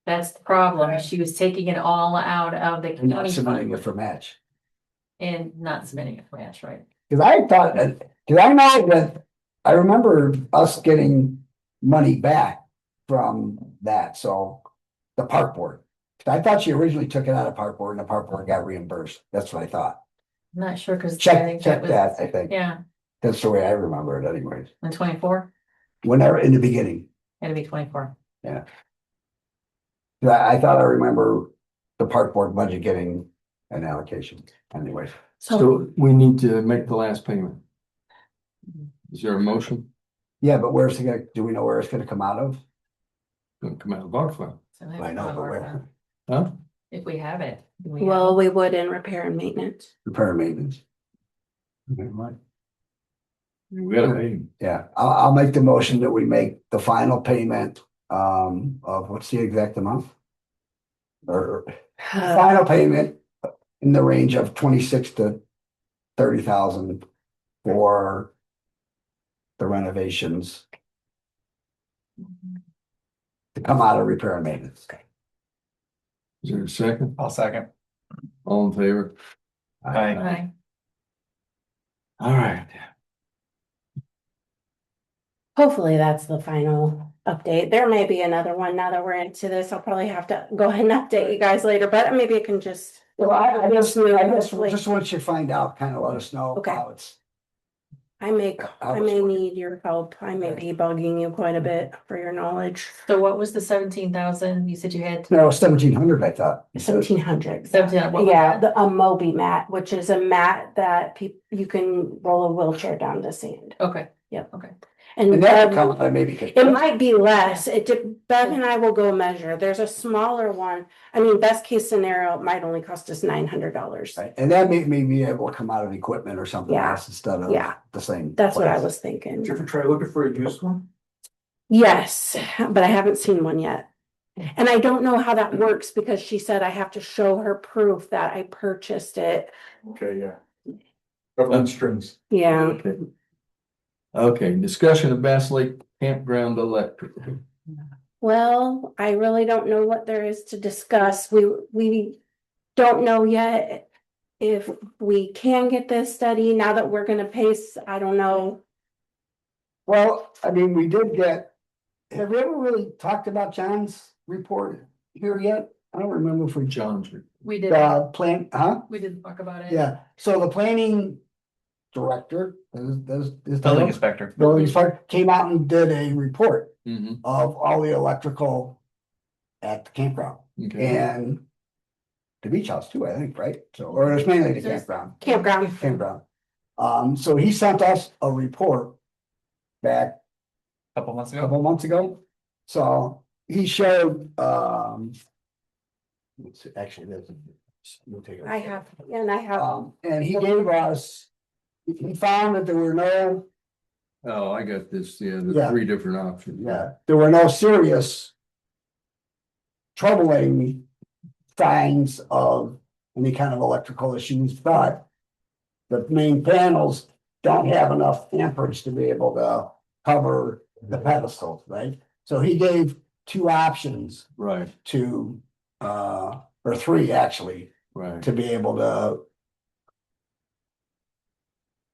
that's the problem, she was taking it all out of the not county submitting fund it for match. and not submitting it for match, right? Because I thought, because I know that, I remember us getting money back from that, so the park board. I thought she originally took it out of park board and the park board got reimbursed, that's what I thought. I'm not sure, cause I Check think that, was, I think, yeah, that's the way I remember it anyways, in 24, whenever, in the beginning. had to be 24. I thought I remember the park board budget getting an allocation anyways. So we need to make the last payment. Is there a motion? Yeah, but where's it gonna, do we know where it's gonna come out of? Gonna come out of our fund, So they I know, have but to where? huh? if we have it. Do we have Well, it? we would in repair and maintenance. Repair and maintenance. We gotta pay him. Yeah, I'll make the motion that we make the final payment, of what's the exact amount? Or final payment in the range of 26 to 30,000 for the renovations to come out of repair and maintenance. Is there a second? I'll second. All in favor? Aye. Aye. All right. Hopefully that's the final update. There may be another one now that we're into this. I'll probably have to go ahead and update you guys later, but maybe I can just. Well, I just Hopefully. once you find out, kind of let us know Okay. how it's. I may working. need your help. I may be bugging you quite a bit for your knowledge. So what was the 17,000 you said you had? No, 1,700, I thought. you said. 1,700. 17, what was Yeah, that? a Moby mat, which is a mat that you can roll a wheelchair down to sand. Okay. Yep. Okay. And that could come, maybe. It might be less. Bev and I will go measure. There's a smaller one. I mean, best case scenario, it might only cost us $900. Right, and that may be able to come out of equipment or something Yeah. else instead of Yeah. the same. That's what I place. was thinking. Did you ever try looking for a used one? Yes, but I haven't seen one yet. And I don't know how that works because she said I have to show her proof that I purchased it. Okay, yeah. Government strings. Yeah. Okay. Okay, discussion of Bass Lake Campground Electric. Well, I really don't know what there is to discuss. We don't know yet if we can get this study now that we're gonna pace. I don't know. Well, I mean, we did get, have we ever really talked about John's report here yet? I don't remember if we, John's. We did, plan, huh? we didn't talk about it. Yeah, so the planning director, is Building inspector. Building inspector came out and did a report Mm-hmm. of all the electrical at the campground Okay. and the beach house too, I think, right? So, or it's mainly the campground. Campground. So he sent us a report back Couple months a ago. couple months ago. So he showed, actually, there's. We'll take it. I have, and I have, And he gave us, he found that there were no, Oh, I got this, yeah, Yeah. the 3 different options. there were no serious troubling signs of any kind of electrical issues, but the main panels don't have enough amperage to be able to cover the pedestal, right? So he gave 2 options Right, to, or 3 actually, right. to be able to.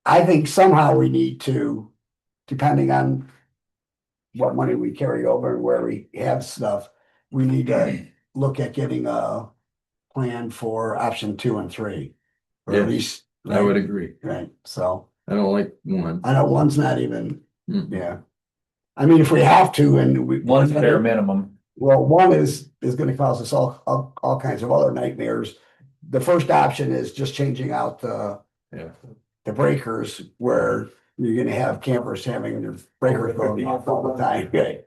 I think somehow we need to, depending on what money we carry over and where we have stuff, we need to look at getting a plan for option 2 and 3. Or Yeah, at least. I would agree. Right, so I don't like 1. I know 1's not even, Mm. yeah. I mean, if we have to and we. One's bare minimum. Well, 1 is gonna cause us all kinds of other nightmares. The first option is just changing out Yeah. the breakers where you're gonna have campers having their breakers going off all the time, okay?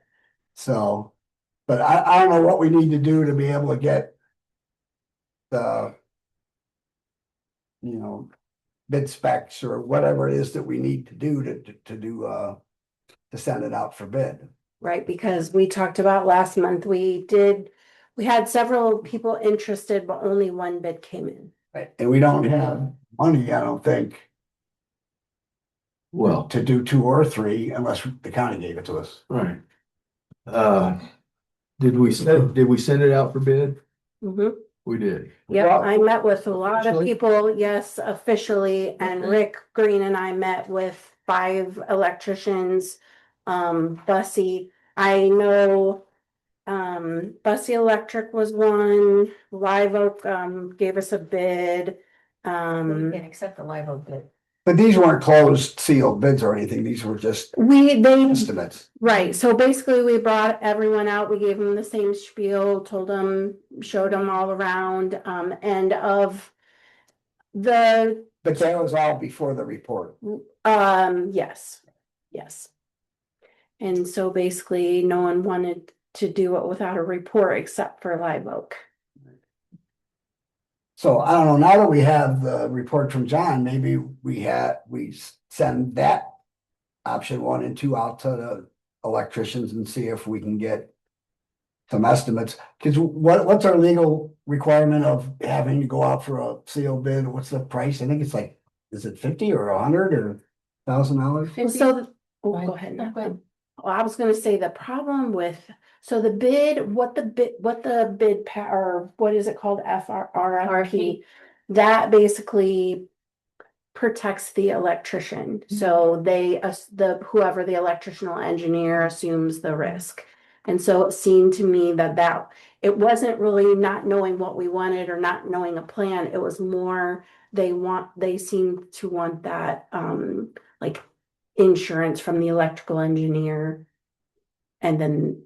So, but I don't know what we need to do to be able to get the, bid specs or whatever it is that we need to do to send it out for bid. right, because we talked about last month, we had several people interested, but only 1 bid came in. Right. And we don't have money, I don't think, Well, to do 2 or 3 unless the county gave it to us. right. Did we send it out for bid? Mhm. We did. Yep, Well, I met with a lot of officially? people, yes, officially, and Okay. Rick Green and I met with 5 electricians. Bussy, I know, Bussy Electric was one, Live Oak, gave us a bid. We can accept the live oak bid. But these weren't closed sealed bids or anything, these were just they, estimates. right, so basically we brought everyone out, we gave them the same spiel, told them, showed them all around, and of the, But that was all before the report. yes. And so basically, no one wanted to do it without a report except for Live Oak. So I don't know, now that we have the report from John, maybe we send that option 1 and 2 out to the electricians and see if we can get some estimates. Cause what's our legal requirement of having to go out for a sealed bid? What's the price? I think it's like, is it 50 or 100 or $1,000? So, go ahead. No, go ahead. Well, I was gonna say the problem with, so the bid, what the bid or what is it called? RFP? That basically protects the electrician. So whoever the electrical engineer assumes the risk. And so it seemed to me that it wasn't really not knowing what we wanted or not knowing a plan. It was more, they seem to want that, like insurance from the electrical engineer. And then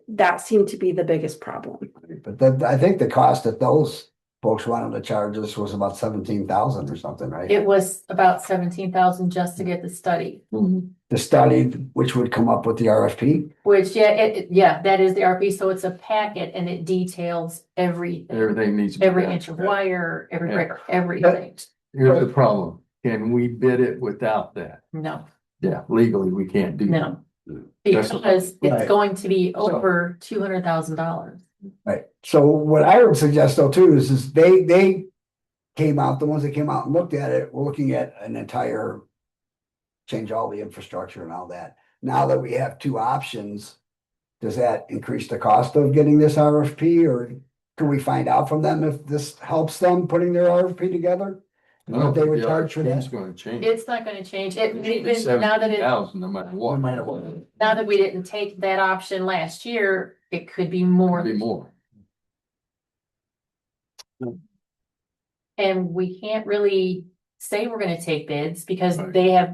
that seemed to be the biggest problem. But I think the cost that those folks wanted to charge us was about 17,000 or something, right? It was about 17,000 just to get the study, The study, which would come up with the RFP. which, that is the RP, so it's a packet and it details everything. Everything needs. to be Every done. inch of wire, every Yeah. breaker, everything. Here's the problem. Can we bid it without that? No, Yeah, legally, we can't do that. no. That's- Because Right. it's going to be over $200,000. Right. So what I would suggest though too is they came out, the ones that came out and looked at it, were looking at an entire change all the infrastructure and all that. Now that we have 2 options, does that increase the cost of getting this RFP, or can we find out from them if this helps them putting their RFP together? I And don't what they think would the charge for RFP's that? gonna change. It's not gonna change it, even now that $17,000 no matter what. No matter what. now that we didn't take that option last year, it could be more. Could be more. And we can't really say we're gonna take bids because Right.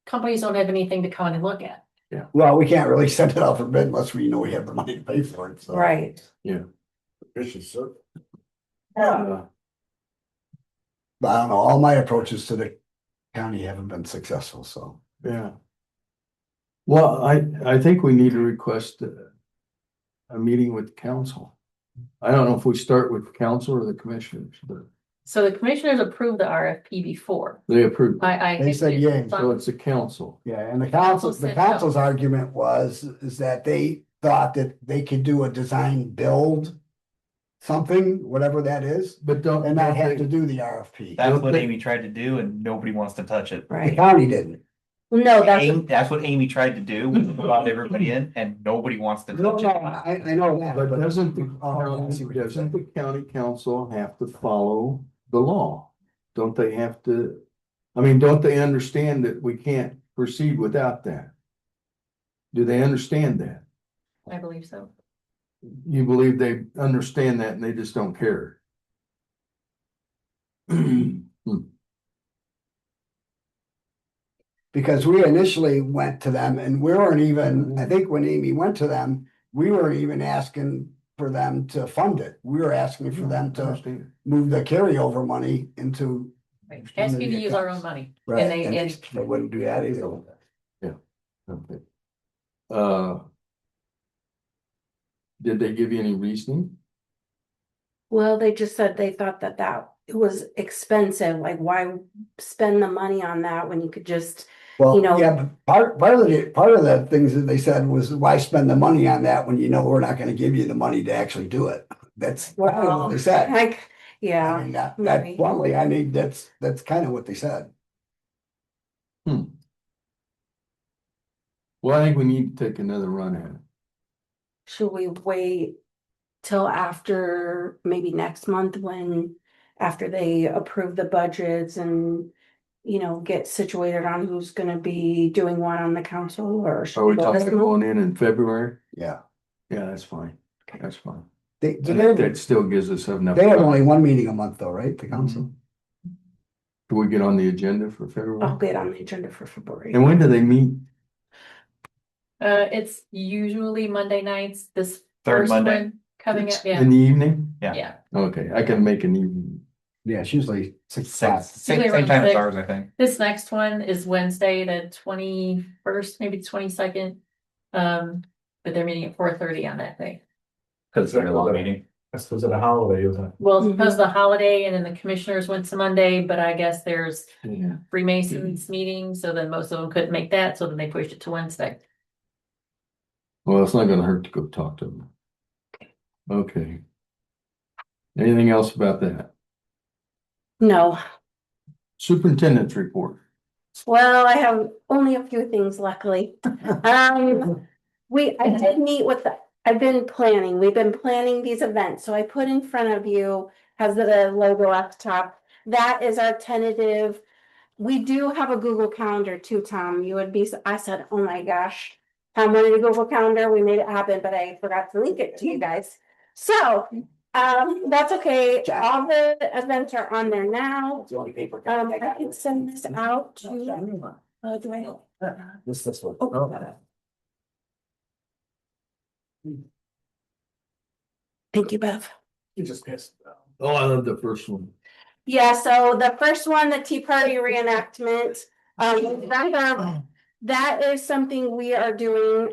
companies don't have anything to come in and look at. Well, we can't really send it out for bid unless we know we have the money to pay for it, so. Right. Vicious circle. Uh, But I don't know, all my approaches to the county haven't been successful, so. Yeah. Well, I think we need to request a meeting with council. I don't know if we start with the council or the commissioners, but So the commissioners approved the RFP before. they approved. They said yay. So it's the council. Yeah, and the Council said no. council's argument is that they thought that they could do a design build something, whatever that is, But don't. and not have to do the RFP. That's what Amy tried to do and nobody wants to touch it. The Right. county didn't. No, That's what Amy tried to do, was brought everybody in and nobody wants to No, touch no, it. I know that, But but doesn't Oh, I see what you're doesn't the county council have to follow the law? Don't they have to, I mean, don't they understand that we can't proceed without that? Do they understand that? I believe so. You believe they understand that and they just don't care? because we initially went to them and we weren't even, I think when Amy went to them, we weren't even asking for them to fund it. We were asking for them to Understand. move the carryover money into. Right. Asking to use our own money. Right, And and they wouldn't do that either. Okay. Did they give you any reasoning? well, they just said they thought that it was expensive. Like, why spend the money on that when you could just, Well, You know- yeah, but part of the things that they said was, why spend the money on that when you know we're not gonna give you the money to actually do it? That's what they said. like, I yeah, mean, that maybe. bluntly, I mean, that's kind of what they said. Well, I think we need to take another run at it. Should we wait till after maybe next month after they approve the budgets and, get situated on who's gonna be doing what on the council, or? should Are we go talking this month? going in February? Yeah. Yeah, that's fine. That's fine. They, I think that still gives us enough. they have time. only one meeting a month though, right? The council? Do we get on the agenda for February? I'll get on the agenda for February. And when do they meet? It's usually Monday nights, this Third first Monday. one coming up, In the evening? yeah. Okay, I can make an evening. Yeah, it's usually 6 o'clock. Same Usually around time as 6. ours, I think. This next one is Wednesday, the 21st, maybe 22nd. But they're meeting at 4:30 on that day. Cause it's a very long meeting. That's because of the holiday, isn't it? Well, it's because of the holiday and then the commissioners went to Monday, but I guess there's Yeah. Freemasons meeting, so then most of them couldn't make that, so then they pushed it to Wednesday. Well, it's not gonna hurt to go talk to them. Okay. Anything else about that? No, Superintendent's report. well, I have only a few things luckily. I did meet with I've been planning, we've been planning these events, so I put in front of you, has the logo up top. That is our tentative. We do have a Google Calendar too, Tom. You would be, I said, oh my gosh. Tom wanted a Google Calendar, we made it happen, but I forgot to link it to you guys. So, that's okay. All the events are on there now. The only paper. I can send this out to, do I? This one. Oh. Thank you, Bev. You just missed. Oh, I love the first one. Yeah, so the first one, the Tea Party reenactment, that is something we are doing,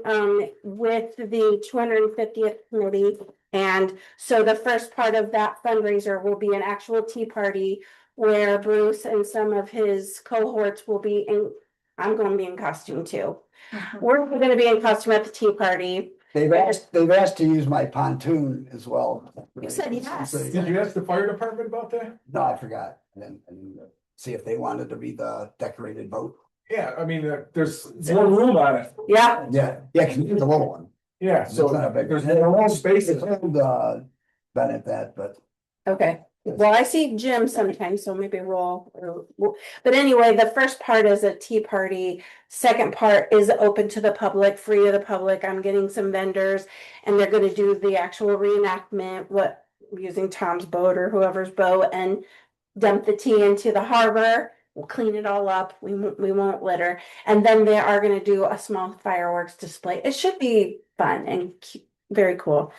with the 250th committee. And so the first part of that fundraiser will be an actual tea party where Bruce and some of his cohorts will be in, I'm going to be in costume too. We're going to be in costume at the tea party. They've asked to use my pontoon as well. You said yes. Did you ask the fire department about that? No, I forgot. And see if they wanted to be the decorated boat. Yeah, I mean, there's more room on it. Yeah, Yeah, because it's a little one. Yeah, so It's not a big there's one. more spaces. It's old, Bennett that, but. okay. Well, I see Jim sometimes, so maybe but anyway, the first part is a tea party. Second part is open to the public, free to the public. I'm getting some vendors and they're gonna do the actual reenactment, using Tom's boat or whoever's boat, and dump the tea into the harbor. We'll clean it all up. We won't litter. And then they are gonna do a small fireworks display. It should be fun and very cool.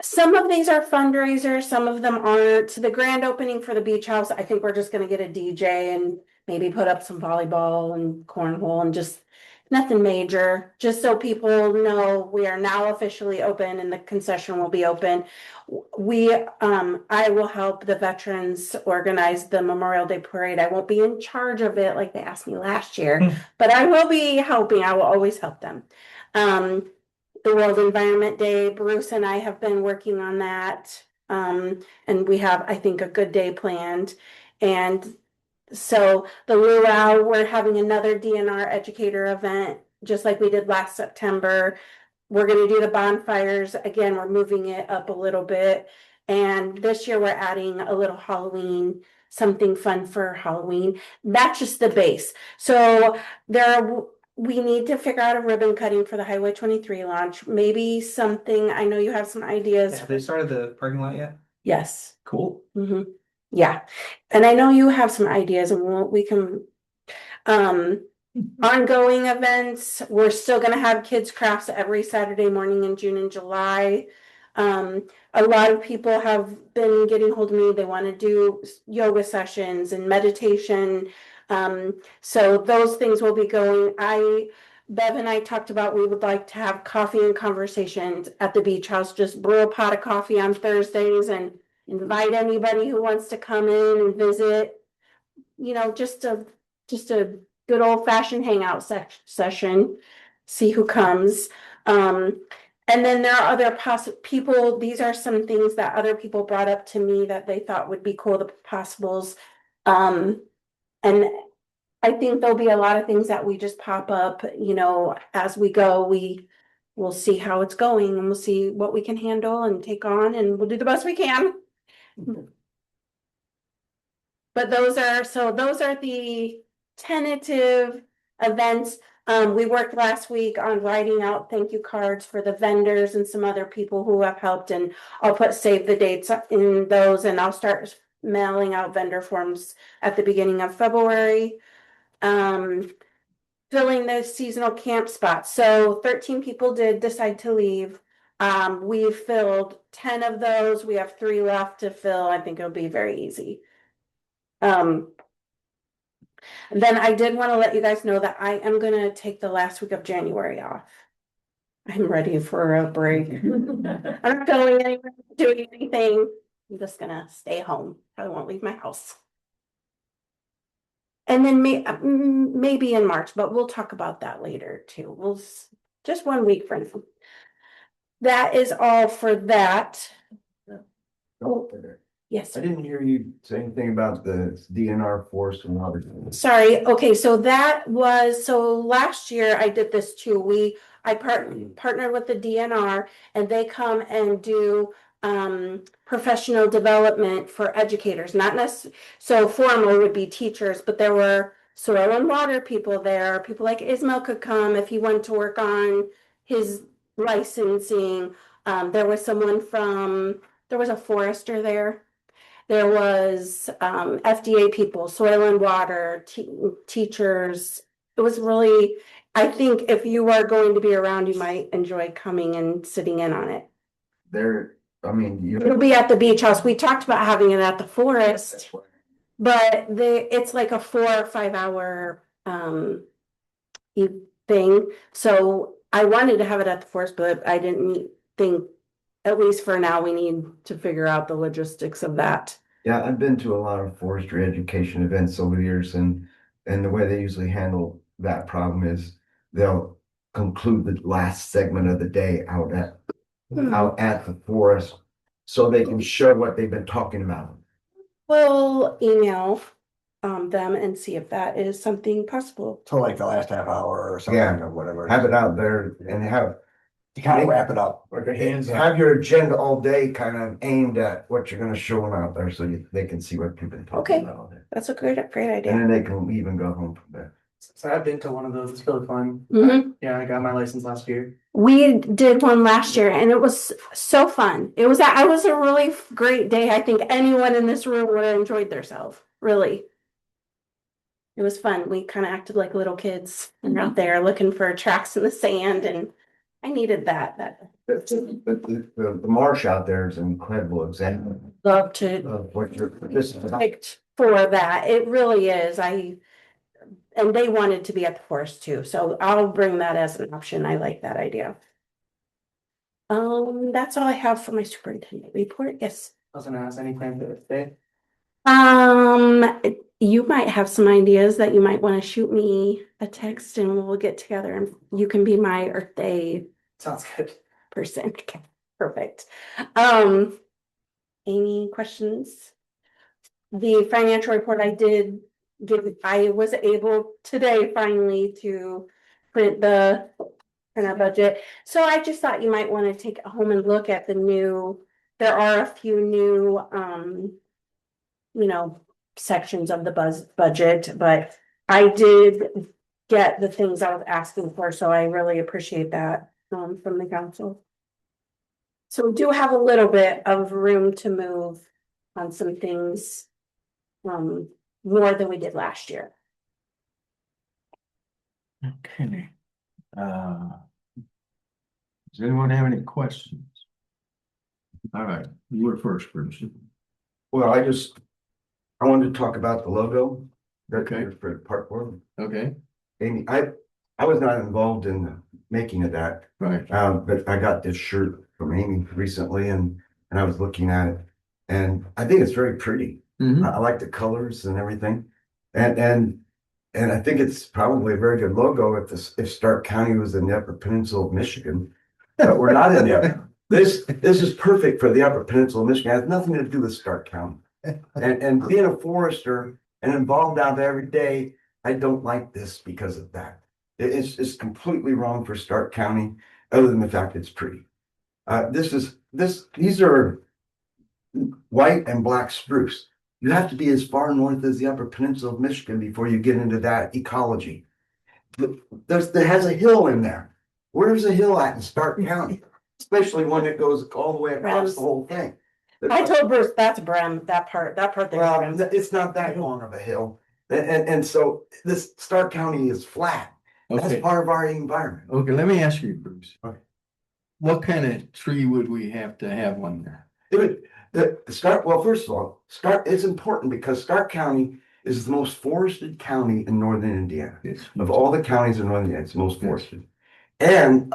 Some of these are fundraisers, some of them aren't. The grand opening for the beach house, I think we're just gonna get a DJ and maybe put up some volleyball and cornhole and just nothing major, just so people know we are now officially open and the concession will be open. I will help the veterans organize the Memorial Day Parade. I won't be in charge of it like they asked me last year, but I will be helping. I will always help them. The World Environment Day, Bruce and I have been working on that. And we have, I think, a good day planned. And so the luau, we're having another DNR educator event, just like we did last September. We're gonna do the bonfires. Again, we're moving it up a little bit. And this year we're adding a little Halloween, something fun for Halloween. That's just the base. So we need to figure out a ribbon cutting for the Highway 23 launch. Maybe something, I know you have some ideas. Have they started the parking lot yet? Yes. Cool. Yeah. And I know you have some ideas and we can, ongoing events. We're still gonna have kids crafts every Saturday morning in June and July. A lot of people have been getting hold of me. They want to do yoga sessions and meditation. So those things will be going. Bev and I talked about we would like to have coffee and conversations at the beach house. Just brew a pot of coffee on Thursdays and invite anybody who wants to come in and visit. You know, just a good old fashioned hangout session. See who comes. And then there are other people, these are some things that other people brought up to me that they thought would be cool, the possibles. And I think there'll be a lot of things that we just pop up, you know, as we go, we'll see how it's going and we'll see what we can handle and take on and we'll do the best we can. But those are the tentative events. We worked last week on writing out thank you cards for the vendors and some other people who have helped, and I'll put save the dates in those and I'll start mailing out vendor forms at the beginning of February. Filling those seasonal camp spots. So 13 people did decide to leave. We've filled 10 of those. We have 3 left to fill. I think it'll be very easy. Then I did want to let you guys know that I am going to take the last week of January off. I'm ready for a break. I'm not going anywhere, doing anything. I'm just gonna stay home. I won't leave my house. And then maybe in March, but we'll talk about that later too. Just 1 week for now. That is all for that. Oh, yes. I didn't hear you say anything about the DNR force and other. Sorry, okay, so last year I did this too. I partnered with the DNR and they come and do professional development for educators, not necessarily, so formal would be teachers, but there were soil and water people there. People like Ismail could come if he wanted to work on his licensing. There was there was a forester there. There was FDA people, soil and water, teachers. It was really, I think if you are going to be around, you might enjoy coming and sitting in on it. I mean, It'll be at the beach house. We talked about having it at the forest, but it's like a 4 or 5 hour thing. So I wanted to have it at the forest, but I didn't think, at least for now, we need to figure out the logistics of that. Yeah, I've been to a lot of forestry education events over the years, and the way they usually handle that problem is they'll conclude the last segment of the day out at the forest so they can show what they've been talking about. We'll email them and see if that is something possible. So like the last half hour or something Yeah. or whatever. Have it out there and To kind of wrap it up. have your agenda all day kind of aimed at what you're gonna show them out there so they can see what you've been talking Okay. about all day. That's a great And idea. then they can even go home from there. So I've been to one of those. It's really fun. Mhm. Yeah, I got my license last year. We did one last year and it was so fun. It was a really great day. I think anyone in this room would have enjoyed themselves, really. It was fun. We kind of acted like little kids and we're out there looking for tracks in the sand, and I needed that. But the marsh out there is an incredible example Love to of what this is about. picked for that. It really is. And they wanted to be at the forest too, so I'll bring that as an option. I like that idea. That's all I have for my superintendent report. Yes. I was gonna ask any plan for this day. You might have some ideas that you might want to shoot me a text and we'll get together and you can be my Earth Day Sounds good. person. Okay, perfect. Any questions? The financial report I was able today finally to print our budget. So I just thought you might want to take it home and look at there are a few new, sections of the budget, but I did get the things I was asking for, so I really appreciate that, from the council. So we do have a little bit of room to move on some things, more than we did last year. Okay. Does anyone have any questions? All right, you were first, Bruce. Well, I wanted to talk about the logo. Okay. For the park board. Okay, Amy, I was not involved in the making of that, right. but I got this shirt from Amy recently and I was looking at it and I think it's very pretty. Mhm. I like the colors and everything. And I think it's probably a very good logo if Starke County was in the Upper Peninsula of Michigan. But we're not in the upper. This is perfect for the Upper Peninsula of Michigan. It has nothing to do with Starke County. And being a forester and involved out there every day, I don't like this because of that. It's completely wrong for Starke County, other than the fact it's pretty. These are white and black spruce. You have to be as far north as the Upper Peninsula of Michigan before you get into that ecology. There has a hill in there. Where's the hill at in Starke County? Especially when it goes all the way across the whole thing. I told Bruce that's Brem, that part there's Well, Brem. it's not that long of a hill. And so this Starke County is flat. That's Okay, part of our environment. okay, let me ask you, Bruce. Okay. What kind of tree would we have to have on there? Well, first of all, it's important because Starke County is the most forested county in northern Indiana. Of all the counties in northern Indiana, it's the most forested. And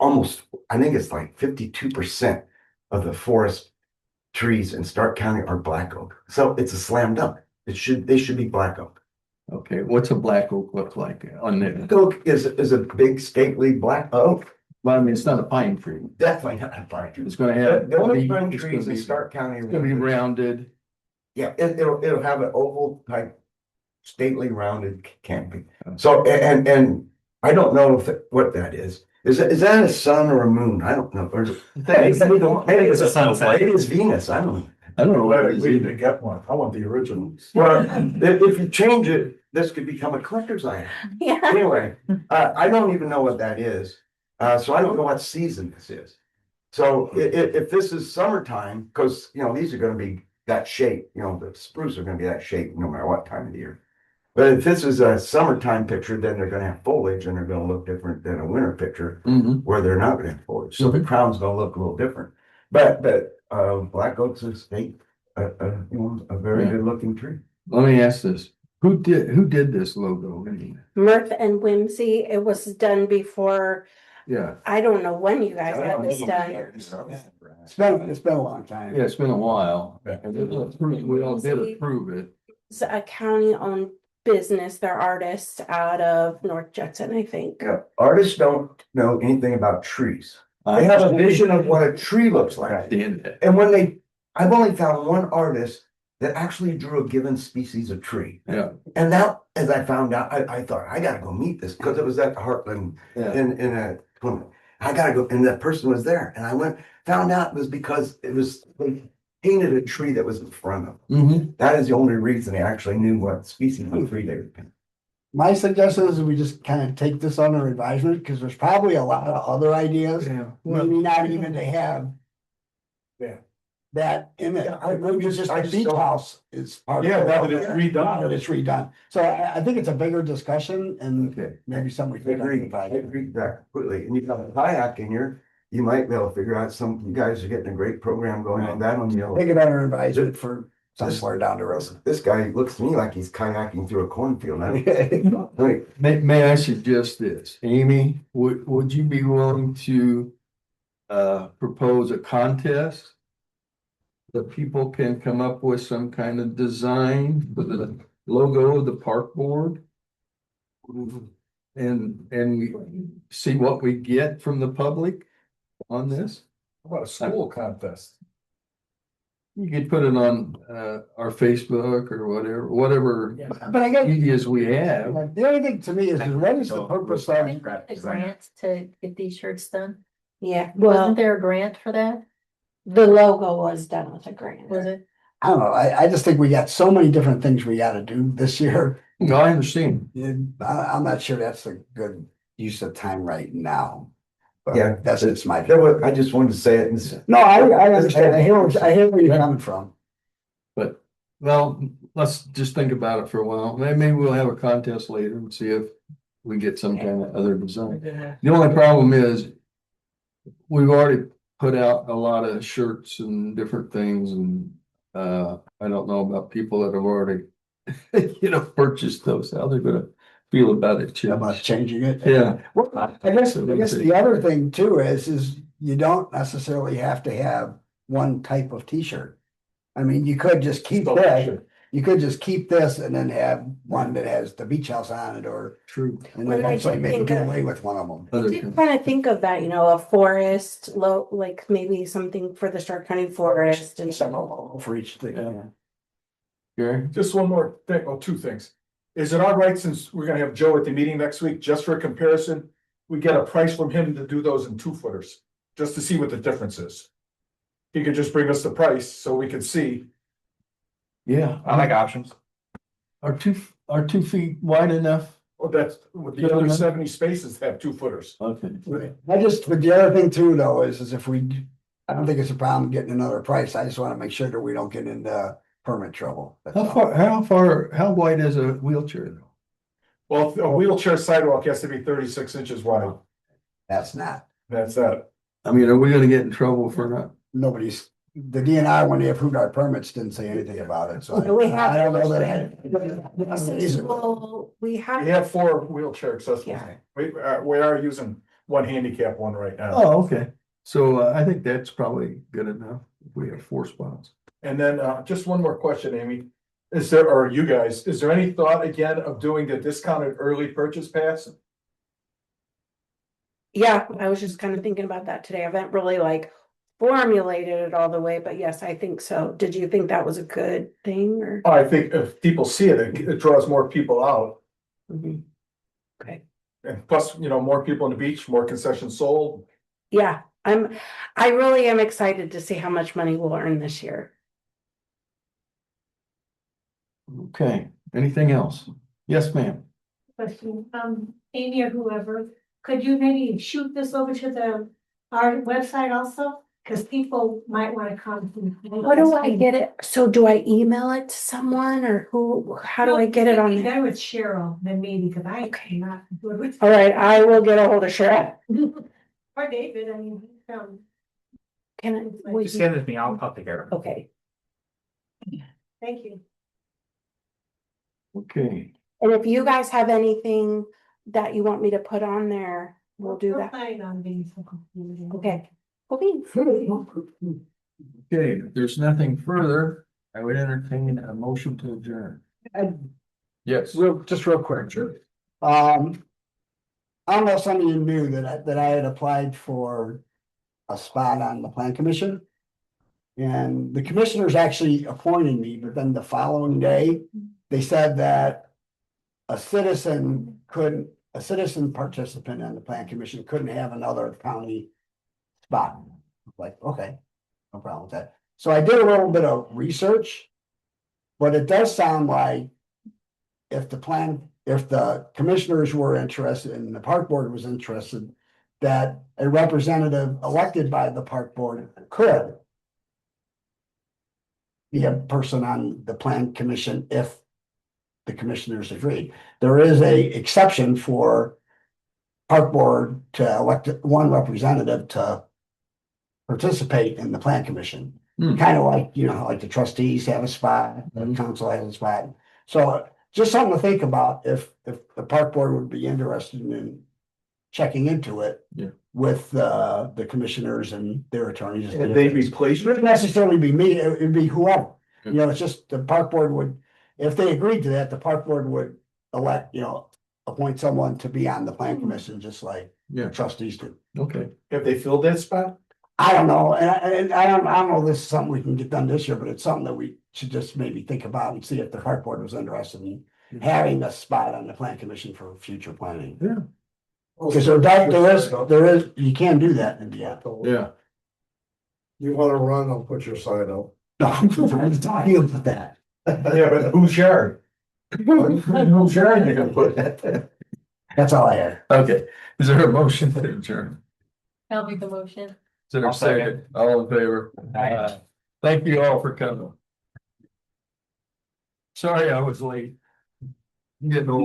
almost, I think it's like 52% of the forest trees in Stark County are black oak. So it's a slam dunk. They should be black oak. Okay, what's a black oak look like on there? Black oak is a big stately black oak. Well, I mean, it's not a pine tree. Definitely not a pine tree. It's gonna have. The only pine it's trees gonna in be- Stark County. It's gonna be rounded. Yeah, it'll have an oval type, stately rounded canopy. So, and I don't know what that is. Is that a sun or a moon? I don't know. Maybe it's a sunset. Maybe it's Venus. I don't know. I don't know what it is We need either. to get one. I want the original. Well, if you change it, this could become a collector's item. Yeah. Anyway, I don't even know what that is. So I don't know what season this is. So if this is summertime, because these are gonna be that shape, the spruce are gonna be that shape no matter what time of the year. But if this is a summertime picture, then they're gonna have foliage and they're gonna look different than a winter picture Mhm. where they're not gonna have foliage. So the crown's gonna look a little different. But black oak's a a very Yeah. good looking tree. Let me ask this. Who did this logo? Mirth and whimsy, it was done before, Yeah, I don't know when you guys had this done. It's been a long time. yeah, it's been a while. And we all did approve it. It's a county-owned business, they're artists out of North Judson, I think. Yeah, artists don't know anything about trees. They have a vision of what a tree looks like. understand And I've only found one artist that actually drew a given species of tree. Yeah, And now, as I found out, I thought, I gotta go meet this, because it was at Heartland yeah. in a tournament. I gotta go, and that person was there, and I found out it was because they painted a tree that was in front of them. Mm-hmm. That is the only reason they actually knew what species of tree they were painting. My suggestion is we just kind of take this under advisement, because there's probably a lot of other ideas, Yeah. maybe not even to have. Yeah. That in it, Yeah, maybe just I the just beach don't- house is part of Yeah, it. now that it's redone. Now that it's redone, so I think it's a bigger discussion and Okay. maybe something. I agree with that completely. And you got a kayak in here, you might be able to figure out you guys are getting a great program going on that on the Take it under advisement for somewhere down the road. This guy looks to me like he's kayaking through a cornfield. Wait, May I suggest this? Amy, would you be willing to propose a contest? That people can come up with some kind of design for the logo of the park board? And we see what we get from the public on this? How about a school contest? You could put it on our Facebook or whatever But I guess, medias we have. the only thing to me is what is the purpose of? A grant to get these shirts done? Yeah, well, Wasn't there a grant for that? the logo was done with a grant. Was it? I don't know, I just think we got so many different things we gotta do this year. No, I understand. I'm not sure that's a good use of time right now. But Yeah. that's just my. I just wanted to say it. No, I understand, I hear where you're coming from. But, well, let's just think about it for a while. Maybe we'll have a contest later and see if we get some kind of other design. The only problem is we've already put out a lot of shirts and different things and I don't know about people that have already, purchased those, how they're gonna feel about it. How about changing it? Yeah. Well, I guess the other thing too is you don't necessarily have to have one type of T-shirt. I mean, you could just keep that, you could just keep this and then have one that has the beach house on it or. True. And then Well, I actually maybe think get of- away with one of them. I did kind of think of that, a forest, like maybe something for the Stark County Forest and Some for each thing. Yeah. Gary? Just one more thing, two things. Is it all right, since we're gonna have Joe at the meeting next week, just for a comparison, we get a price from him to do those in 2-footers, just to see what the difference is? He could just bring us the price so we could see. Yeah. I like options. Are 2 feet wide enough? Well, that's with the other 70 spaces have 2-footers. Okay. But the other thing too, though, is if I don't think it's a problem getting another price. I just want to make sure that we don't get into permit trouble. That's all. How wide is a wheelchair though? Well, a wheelchair sidewalk has to be 36 inches wide. That's not, That's that. I mean, are we gonna get in trouble for not? the DNR, when they approved our permits, didn't say anything about it, so We have- I don't know that. Well, we We have, have 4 wheelchair accessible. Yeah. We are using one handicap one right now. Oh, okay. So I think that's probably good enough. If we have 4 spots. And then, just one more question, Amy. Is there, or you guys, is there any thought again of doing the discounted early purchase pass? Yeah, I was just kind of thinking about that today. I haven't really like formulated it all the way, but yes, I think so. Did you think that was a good thing or? I think if people see it, it draws more people out. Mhm. Okay, And plus, more people on the beach, more concessions sold. yeah, I really am excited to see how much money we'll earn this year. Okay, anything else? Yes, ma'am. Question, Amy or whoever, could you maybe shoot this over to our website also? Cause people might wanna come. How do I get it? So do I email it to someone or how do I get it on there? Better with Cheryl than me, because I cannot do it with. All right, I will get a hold of Cheryl. Or David, I mean, Can I? Just send it to me, I'll take care of it. Okay, thank you. Okay, and if you guys have anything that you want me to put on there, we'll do We're that. planning on being so confused. Okay. Okay. okay, if there's nothing further, I would entertain a motion to adjourn. Yes. Just real quick. Sure. I don't know if some of you knew that I had applied for a spot on the plan commission. And the commissioners actually appointed me, but then the following day, they said that a citizen participant on the plan commission couldn't have another county spot. Like, okay, no problem with that. So I did a little bit of research. But it does sound like if the commissioners were interested and the park board was interested, that a representative elected by the park board could be a person on the plan commission if the commissioners agreed. There is a exception for park board to elect one representative to participate in the plan commission. Kind of like, like the trustees have a spot, the council has a spot. So just something to think about if the park board would be interested in checking into it. Yeah. With the commissioners and their attorneys. And they replace It wouldn't necessarily be me, it'd be whoever. Yeah. It's just the park board would, if they agreed to that, the park board would elect, appoint someone to be on the plan commission, just like Yeah. trustees do. Okay, Have they filled that spot? I don't know, and I don't know if this is something we can get done this year, but it's something that we should just maybe think about and see if the park board was interested in having a spot on the plan commission for future planning. yeah, Because there is, you can do that in Indiana. yeah. You wanna run, I'll put your sign up. No, I'm talking about that. Yeah, but who's yard? Who's yard you gonna put that? That's all I had. Okay, is there a motion to adjourn? I'll make the motion. Is there a I'll second. second? All in favor? Aye. Thank you all for coming. Sorry I was late. Getting old.